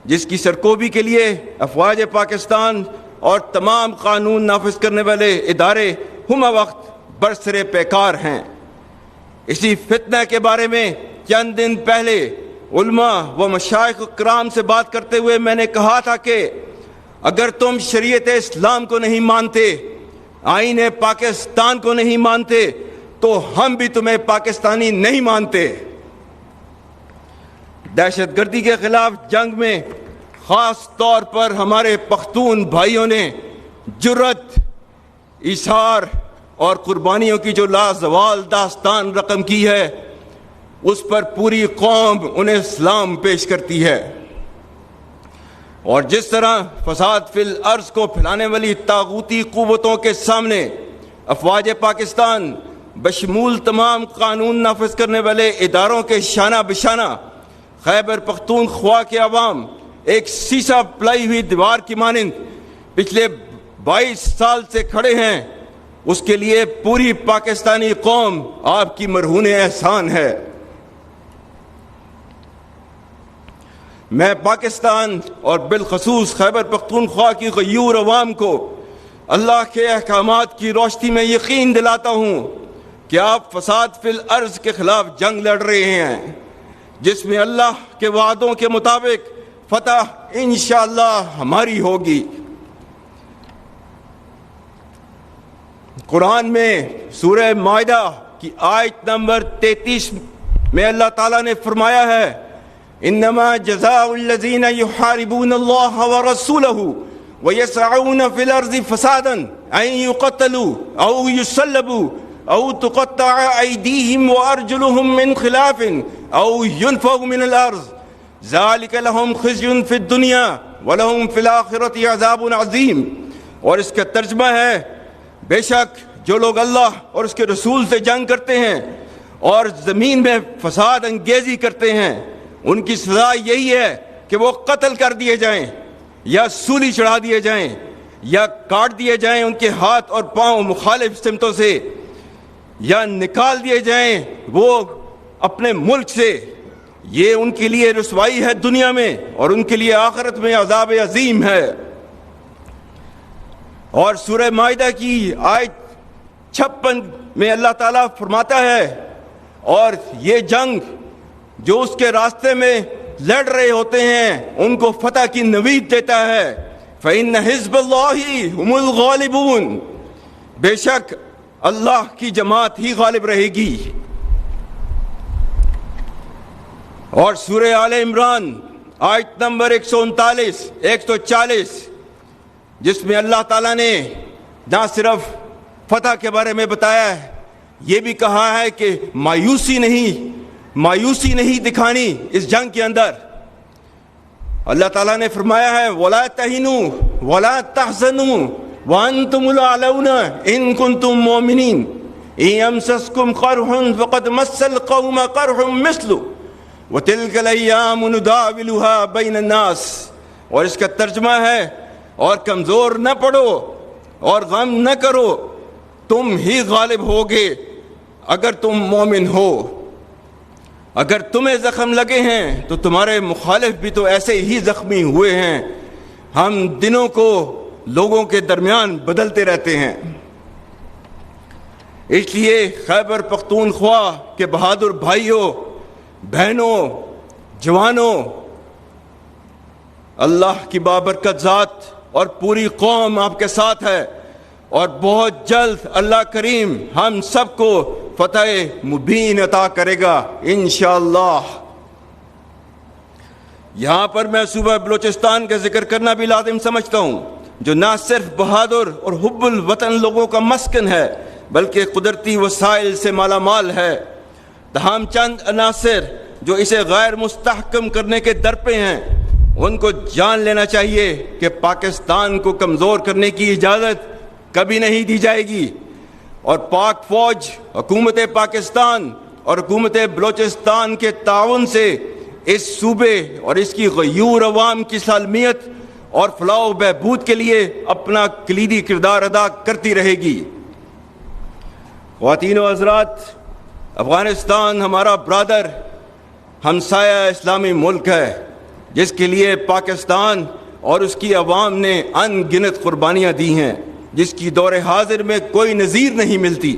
जिसकी सरकोबी के लिए अफवाज पाकिस्तान और तमाम कानून नाफिज करने वाले इदारे हुमा वक्त बरसरे पैकार हैं। इसी फितना के बारे में चंद दिन पहले उलमा व मशाइख कराम से बात करते हुए मैंने कहा था कि अगर तुम शरीयत इस्लाम को नहीं मानते, आईन पाकिस्तान को नहीं मानते, तो हम भी तुम्हें पाकिस्तानी नहीं मानते। दहशत गर्दी के खिलाफ जंग में खास तौर पर हमारे पख्तून भाइयों ने जुर्रत, इशार और कुर्बानियों की जो लाजवाल दास्तान रकम की है, उस पर पूरी कौम उन्हें सलाम पेश करती है। और जिस तरह फसाद फिल अर्ज को फैलाने वाली तागूती कुव्वतों के सामने अफवाज पाकिस्तान बशमूल तमाम कानून नाफिज करने वाले इदारों के शाना बिशाना खैबर पख्तूनख्वा के अवाम एक शीशा पिलाई हुई दीवार की मानिंद पिछले 22 साल से खड़े हैं, उसके लिए पूरी पाकिस्तानी कौम आपकी मरहून एहसान है। मैं पाकिस्तान और बिलखसूस खैबर पख्तूनख्वा की गयूर अवाम को अल्लाह के अहकामात की रोशनी में यकीन दिलाता हूँ कि आप फसाद फिल अर्ज के खिलाफ जंग लड़ रहे हैं, जिसमें अल्लाह के वादों के मुताबिक फतह इंशाअल्लाह हमारी होगी। कुरान में सूरह माइदा की आयत नंबर 33 में अल्लाह ताला ने फरमाया है, इन्नमा जज़ाउल्लज़ीना युहारिबूनल्लाह व रसूलहू व यसअऊन फिल अर्ज़ि फसादन अन युक़तलू औ युसल्लबू औ तुक़त्तअ अयदीहिम व अर्जुलुहुम मिन खिलाफिन औ युनफ़ऊ मिनल अर्ज़ ज़ालिका लहुम ख़िज़्युन फ़िद दुनिया व लहुम फ़िल आख़िरति अज़ाबुन अज़ीम। और इसका तर्जुमा है, बेशक जो लोग अल्लाह और उसके रसूल से जंग करते हैं और ज़मीन में फसाद अंगेज़ी करते हैं, उनकी सज़ा यही है कि वो कत्ल कर दिए जाएं या सूली चढ़ा दिए जाएं या काट दिए जाएं उनके हाथ और पांव मुखालिफ सिमतों से, या निकाल दिए जाएं वो अपने मुल्क से। ये उनके लिए रुसवाई है दुनिया में और उनके लिए आखिरत में अज़ाब अज़ीम है। और सूरह माइदा की आयत 56 में अल्लाह ताला फरमाता है, और ये जंग जो उसके रास्ते में लड़ रहे होते हैं उनको फतह की नवीद देता है, फ़इन्न हिज़्बुल्लाहि हुमुल गालिबून, बेशक अल्लाह की जमात ही गालिब रहेगी। और सूरह आले इमरान आयत नंबर 139 140 जिसमें अल्लाह ताला ने ना सिर्फ फतह के बारे में बताया है ये भी कहा है कि मायूसी नहीं दिखानी इस जंग के अंदर। अल्लाह ताला ने फरमाया है वला तहिनु वला तहज़नु व अंतुमुल आलौना इन कुंतुम मोमिनीन यमसस्कुम करहुन फक़द मस्सल कौम करहुम मिस्लु व तिलकल अय्यामु नुदाविलुहा बैन अन्नास। और इसका तर्जुमा है और कमज़ोर न पड़ो और गम न करो, तुम ही गालिब होगे अगर तुम मोमिन हो। अगर तुम्हें जख्म लगे हैं तो तुम्हारे मुखालिफ भी तो ऐसे ही जख्मी हुए हैं। हम दिनों को लोगों के दरमियान बदलते रहते हैं। इसलिए खैबर पख्तूनख्वा के बहादुर भाइयों बहनों जवानों, अल्लाह की बाबरकत ज़ात और पूरी कौम आपके साथ है और बहुत जल्द अल्लाह करीम हम सबको फतह मुबीन अता करेगा इंशाअल्लाह। यहां पर मैं सूबा बलूचिस्तान का जिक्र करना भी लाजिम समझता हूं, जो ना सिर्फ बहादुर और हुब्बुल वतन लोगों का मस्कन है बल्कि कुदरती वसाइल से मालामाल है। तमाम चंद अनासर जो इसे गैर मुस्तहकम करने के दर पे हैं, उनको जान लेना चाहिए कि पाकिस्तान को कमज़ोर करने की इजाज़त कभी नहीं दी जाएगी। और पाक फौज, हुकूमत पाकिस्तान और हुकूमत बलूचिस्तान के ताउन से इस सूबे और इसकी गयूर अवाम की सालमियत और फलाह बहबूद के लिए अपना कलीदी किरदार अदा करती रहेगी। ख्वातीन व हज़रात, अफ़गानिस्तान हमारा ब्रादर हमसाया इस्लामी मुल्क है जिसके लिए पाकिस्तान और उसकी अवाम ने अनगिनत कुर्बानियाँ दी हैं, जिसकी दौरे हाजिर में कोई नज़ीर नहीं मिलती।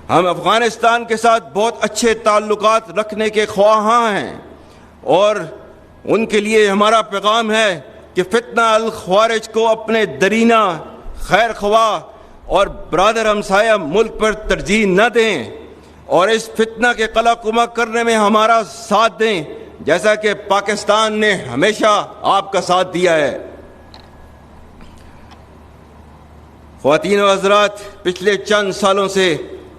हम अफ़गानिस्तान के साथ बहुत अच्छे ताल्लुकात रखने के ख्वाहां हैं और उनके लिए हमारा पैगाम है कि फितना अल ख्वारिज को अपने दरीना खैर ख्वाह और ब्रादर हमसाया मुल्क पर तरजीह न दें और इस फितना के कलाकुमा करने में हमारा साथ दें, जैसा कि पाकिस्तान ने हमेशा आपका साथ दिया है। ख्वातीन व हज़रात, पिछले चंद सालों से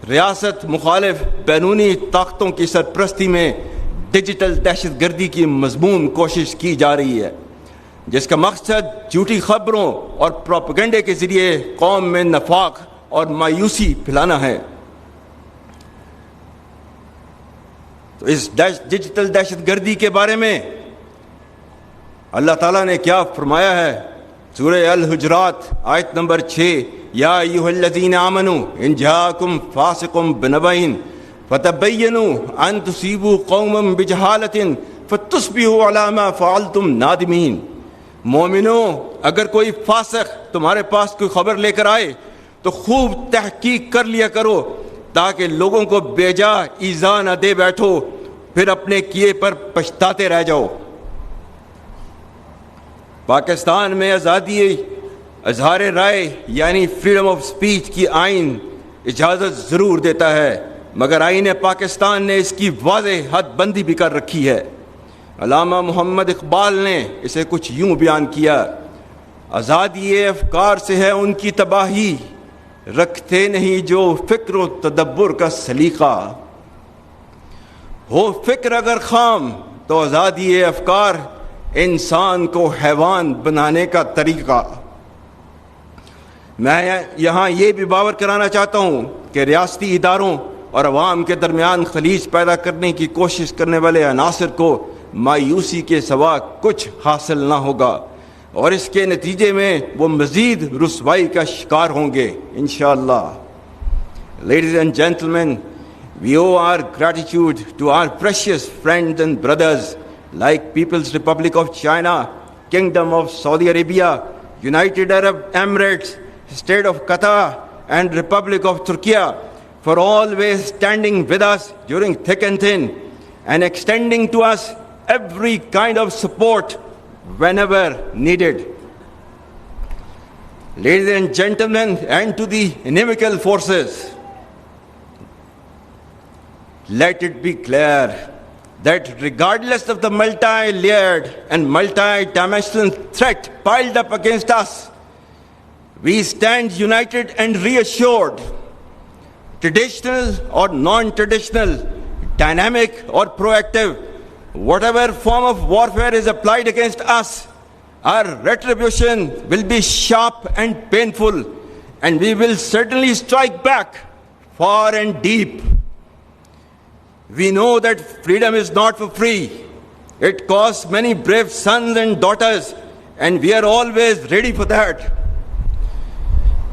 रियासत मुखालिफ बैरूनी ताकतों की सरपरस्ती में डिजिटल दहशत गर्दी की मजमून कोशिश की जा रही है, जिसका मकसद झूठी खबरों और प्रोपेगेंडे के ज़रिए कौम में नफाक और मायूसी फैलाना है। तो इस डिजिटल दहशत गर्दी के बारे में अल्लाह ताला ने क्या फरमाया है? सूरह अल हुजरात आयत नंबर 6, या अय्युहल्लज़ीना आमनू इन जाअकुम फासिकुम बिनबइन फतबय्यनु अन तुसीबू कौमम बिजहालतिन फतुस्बिहू अला मा फ़अलतुम नादिमीन। मोमिनो, अगर कोई फासिक तुम्हारे पास कोई खबर लेकर आए तो खूब तहकीक कर लिया करो ताकि लोगों को बेजा ईज़ा न दे बैठो फिर अपने किए पर पछताते रह जाओ। पाकिस्तान में आज़ादी इज़हार राय यानी फ्रीडम ऑफ स्पीच की आइन इजाज़त ज़रूर देता है, मगर आइन पाकिस्तान ने इसकी वाज़ेह हदबंदी भी कर रखी है। अल्लामा मोहम्मद इकबाल ने इसे कुछ यूँ बयान किया, आज़ादी अफ़कार से है उनकी तबाही, रखते नहीं जो फ़िक्र व तदब्बुर का सलीक़ा। हो फ़िक्र अगर खाम तो आज़ादी अफ़कार इंसान को हैवान बनाने का तरीक़ा। मैं यहाँ ये भी बावर कराना चाहता हूँ कि रियासती इदारों और अवाम के दरमियान खलीज पैदा करने की कोशिश करने वाले अनासर को मायूसी के सिवा कुछ हासिल ना होगा और इसके नतीजे में वो मज़ीद रुसवाई का शिकार होंगे इंशाअल्लाह। Ladies and gentlemen, we owe our gratitude to our precious friends and brothers like People's Republic of China, Kingdom of Saudi Arabia, United Arab Emirates, State of Qatar and Republic of Turkey for always standing with us during thick and thin and extending to us every kind of support whenever needed. Ladies and gentlemen, and to the inimical forces, let it be clear that regardless of the multi-layered and multi-dimensional threat piled up against us, we stand united and reassured traditional or non-traditional, dynamic or proactive, whatever form of warfare is applied against us, our retribution will be sharp and painful, and we will certainly strike back far and deep. We know that freedom is not for free. It costs many brave sons and daughters, and we are always ready for that.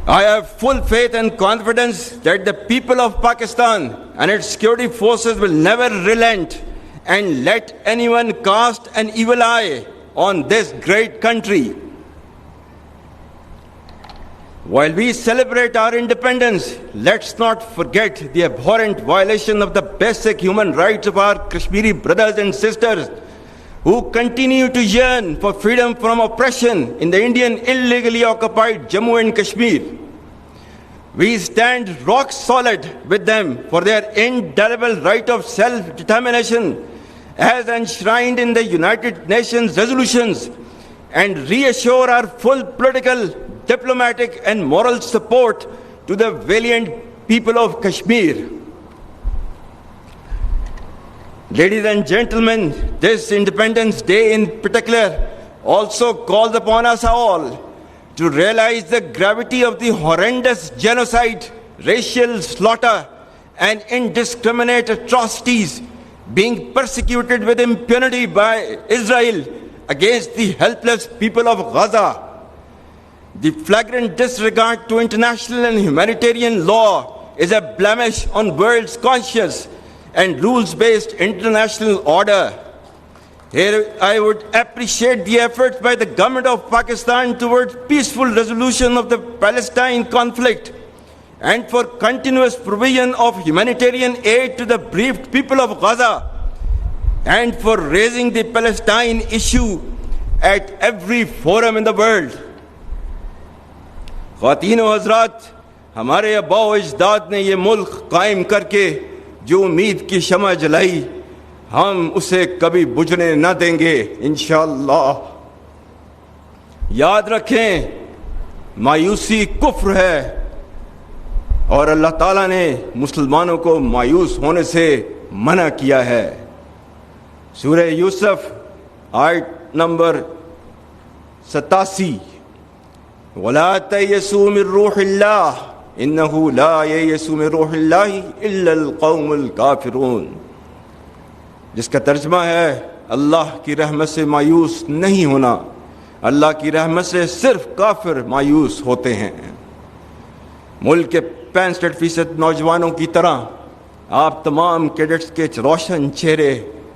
I have full faith and confidence that the people of Pakistan and its security forces will never relent and let anyone cast an evil eye on this great country. While we celebrate our independence, let's not forget the abhorrent violation of the basic human rights of our Kashmiri brothers and sisters who continue to yearn for freedom from oppression in the Indian illegally occupied Jammu and Kashmir. We stand rock solid with them for their indelible right of self-determination as enshrined in the United Nations resolutions, and reassure our full political, diplomatic and moral support to the valiant people of Kashmir. Ladies and gentlemen, this Independence Day in particular also calls upon us all to realize the gravity of the horrendous genocide, racial slaughter and indiscriminate atrocities being persecuted with impunity by Israel against the helpless people of Gaza. The flagrant disregard to international and humanitarian law is a blemish on world's conscience and rules-based international order. Here I would appreciate the efforts by the government of Pakistan towards peaceful resolution of the Palestine conflict and for continuous provision of humanitarian aid to the bereaved people of Gaza, and for raising the Palestine issue at every forum in the world. ख़वातीन व हज़रात, हमारे आबा व अजदाद ने ये मुल्क कायम करके जो उम्मीद की शमा जलाई, हम उसे कभी बुझने न देंगे इंशाअल्लाह। याद रखें, मायूसी कुफ्र है और अल्लाह ताला ने मुसलमानों को मायूस होने से मना किया है। सूरह यूसुफ आयत नंबर 87, वला तयसू मिन रूहिल्लाह इन्नहु ला ययसू मिन रूहिल्लाहि इल्लल कौमुल काफिरून, जिसका तर्जमा है अल्लाह की रहमत से मायूस नहीं होना, अल्लाह की रहमत से सिर्फ काफिर मायूस होते हैं। मुल्क के 65% नौजवानों की तरह आप तमाम कैडेट्स के रोशन चेहरे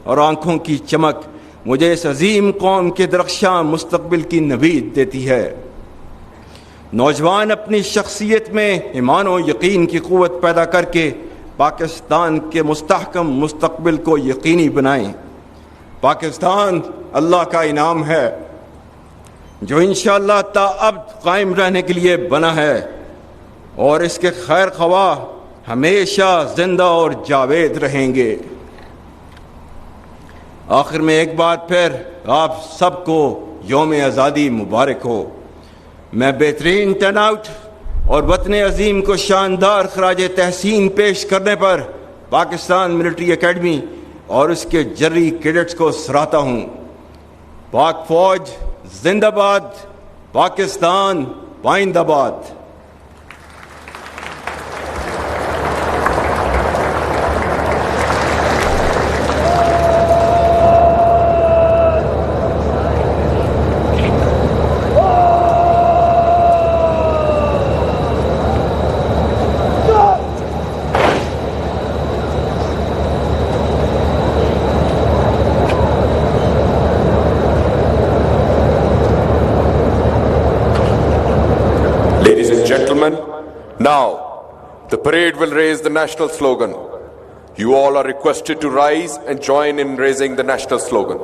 और आंखों की चमक मुझे इस अजीम कौम के दरख्शां मुस्तकबिल की नवीद देती है। नौजवान अपनी शख्सियत में ईमान और यकीन की क़ुव्वत पैदा करके पाकिस्तान के मुस्तहकम मुस्तकबिल को यकीनी बनाएं। पाकिस्तान अल्लाह का इनाम है जो इंशाअल्लाह ताअब्द कायम रहने के लिए बना है और इसके खैर ख्वाह हमेशा जिंदा और जावेद रहेंगे। आखिर में एक बार फिर आप सबको यौम आज़ादी मुबारक हो। मैं बेहतरीन टर्नआउट और वतन अजीम को शानदार खराज तहसीन पेश करने पर पाकिस्तान मिलिट्री एकेडमी और उसके जर्री कैडेट्स को सराहता हूँ। पाक फौज जिंदाबाद, Pakistan पाइंदाबाद। Ladies and gentlemen, now the parade will raise the national slogan. You all are requested to rise and join in raising the national slogan.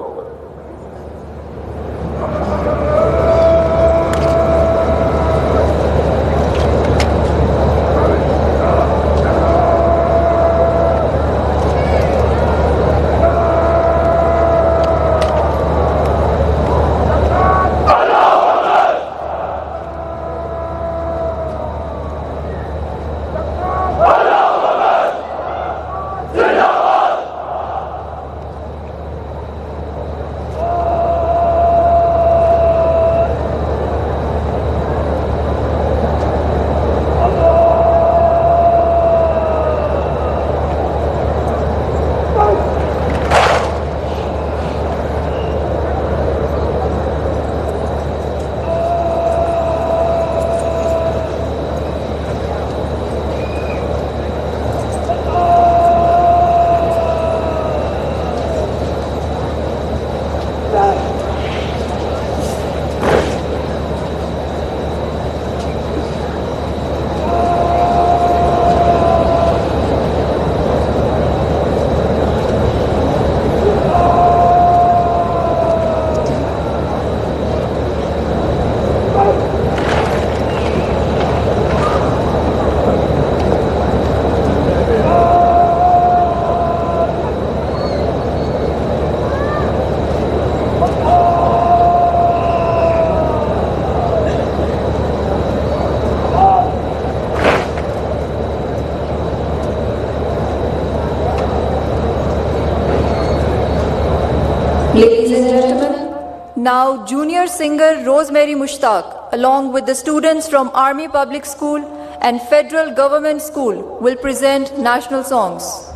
Now, junior singer Rosemary Mushtaq, along with the students from Army Public School and Federal Government School, will present national songs.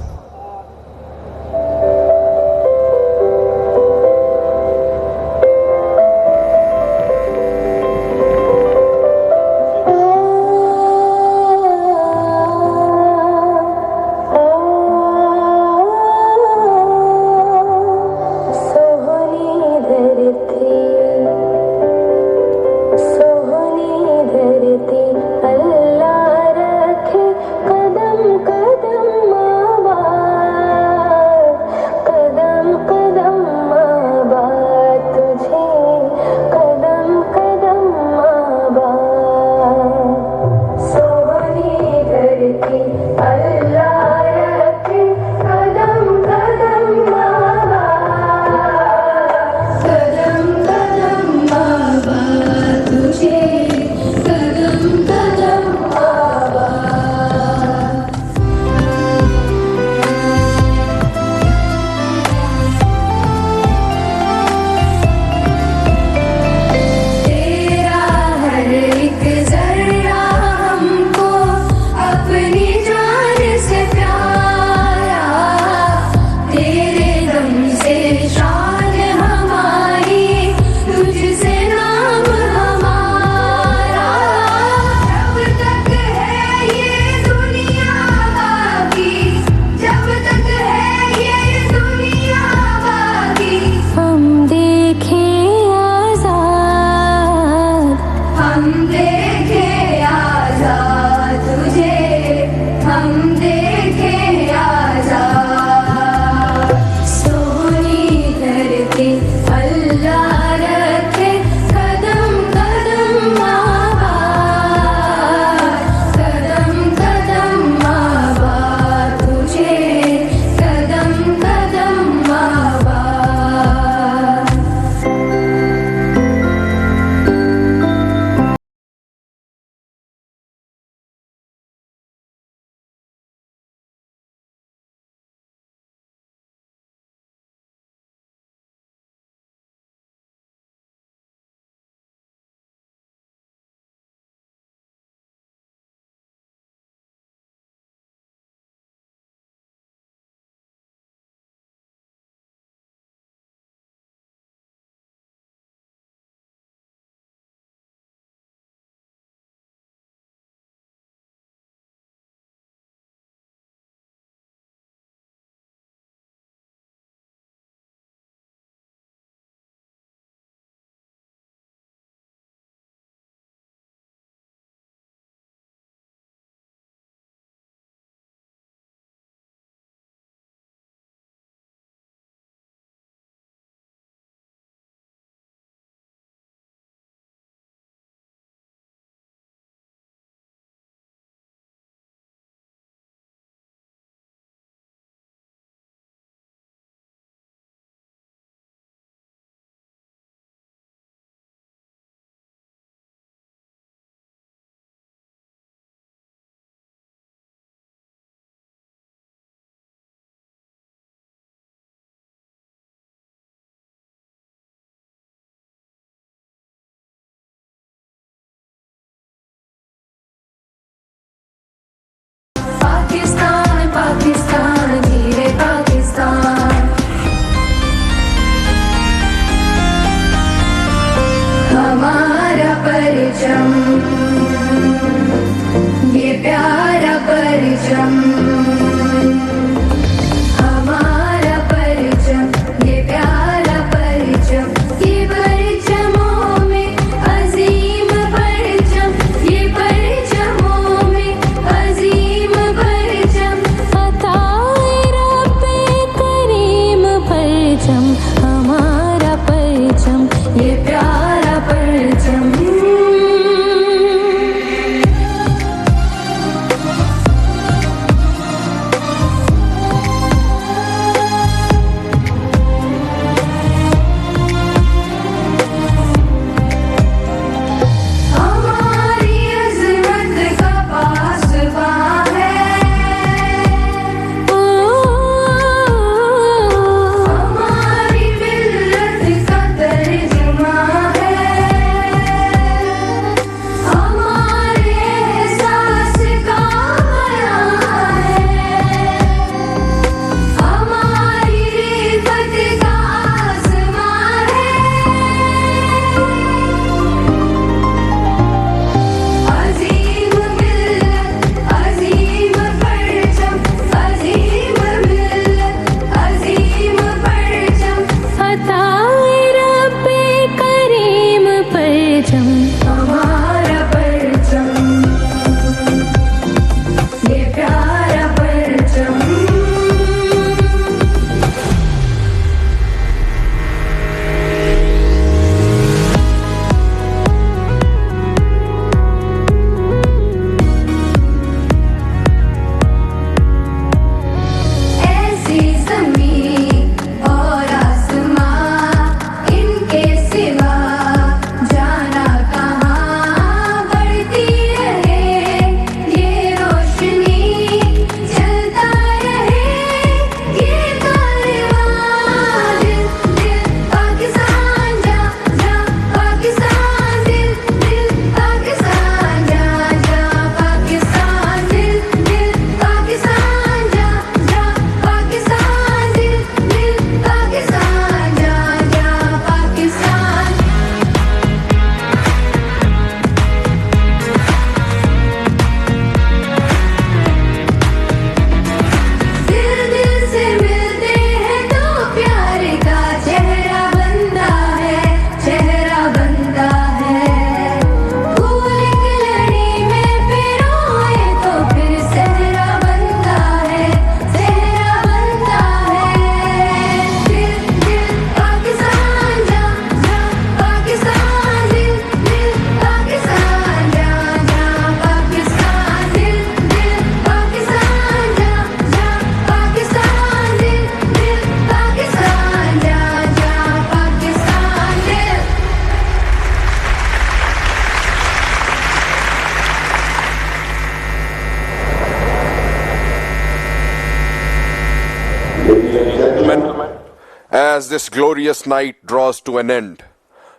as this glorious night draws to an end,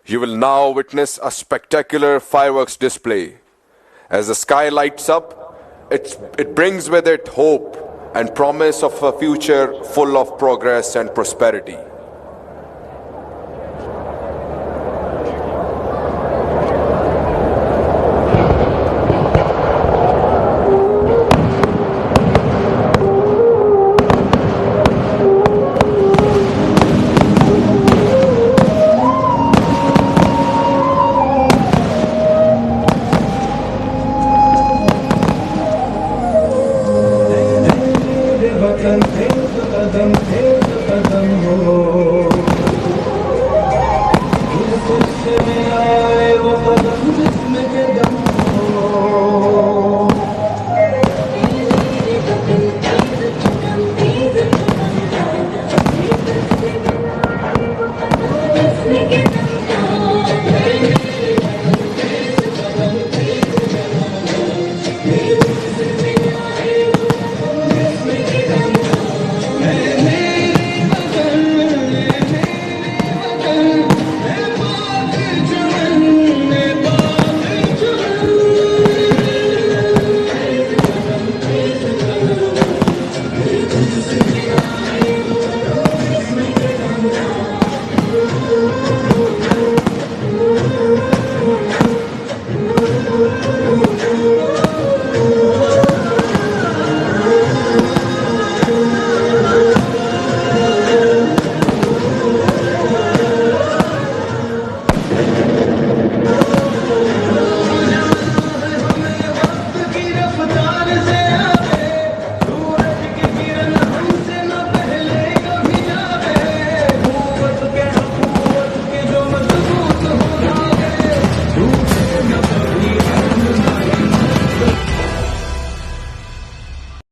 you will now witness a spectacular fireworks display. As the sky lights up, it brings with it hope and promise of a future full of progress and prosperity.